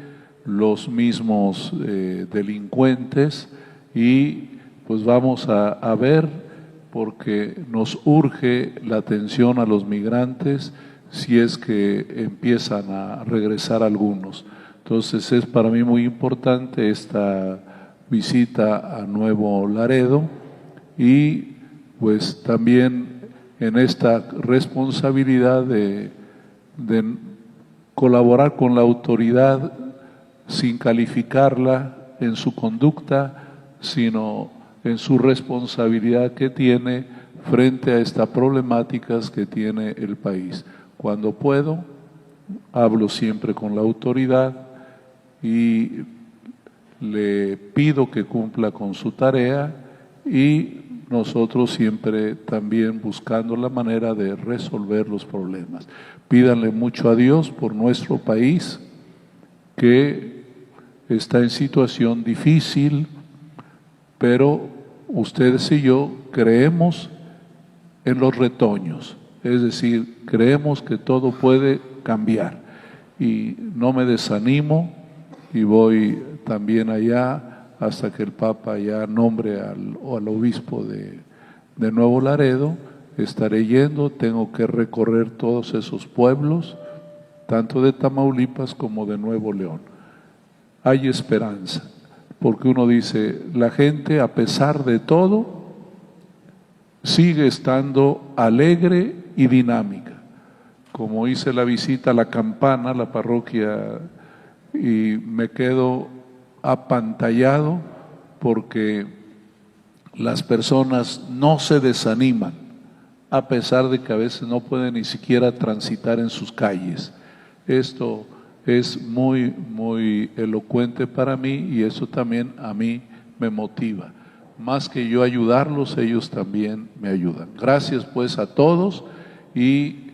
Speaker 4: los mismos delincuentes, y pues vamos a ver, porque nos urge la atención a los migrantes si es que empiezan a regresar algunos. Entonces es para mí muy importante esta visita a Nuevo Laredo y pues también en esta responsabilidad de colaborar con la autoridad sin calificarla en su conducta, sino en su responsabilidad que tiene frente a estas problemáticas que tiene el país. Cuando puedo, hablo siempre con la autoridad y le pido que cumpla con su tarea y nosotros siempre también buscando la manera de resolver los problemas. Pídanle mucho a Dios por nuestro país, que está en situación difícil, pero ustedes y yo creemos en los retoños, es decir, creemos que todo puede cambiar y no me desanimo y voy también allá hasta que el Papa ya nombre al obispo de Nuevo Laredo. Estaré yendo, tengo que recorrer todos esos pueblos, tanto de Tamaulipas como de Nuevo León. Hay esperanza, porque uno dice, la gente a pesar de todo sigue estando alegre y dinámica. Como hice la visita a La Campana, la parroquia, y me quedo apantallado porque las personas no se desaniman, a pesar de que a veces no pueden ni siquiera transitar en sus calles. Esto es muy, muy elocuente para mí y eso también a mí me motiva. Más que yo ayudarlos, ellos también me ayudan. Gracias pues a todos y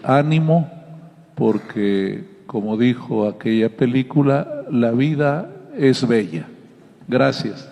Speaker 4: ánimo, porque como dijo aquella película, la vida es bella. Gracias.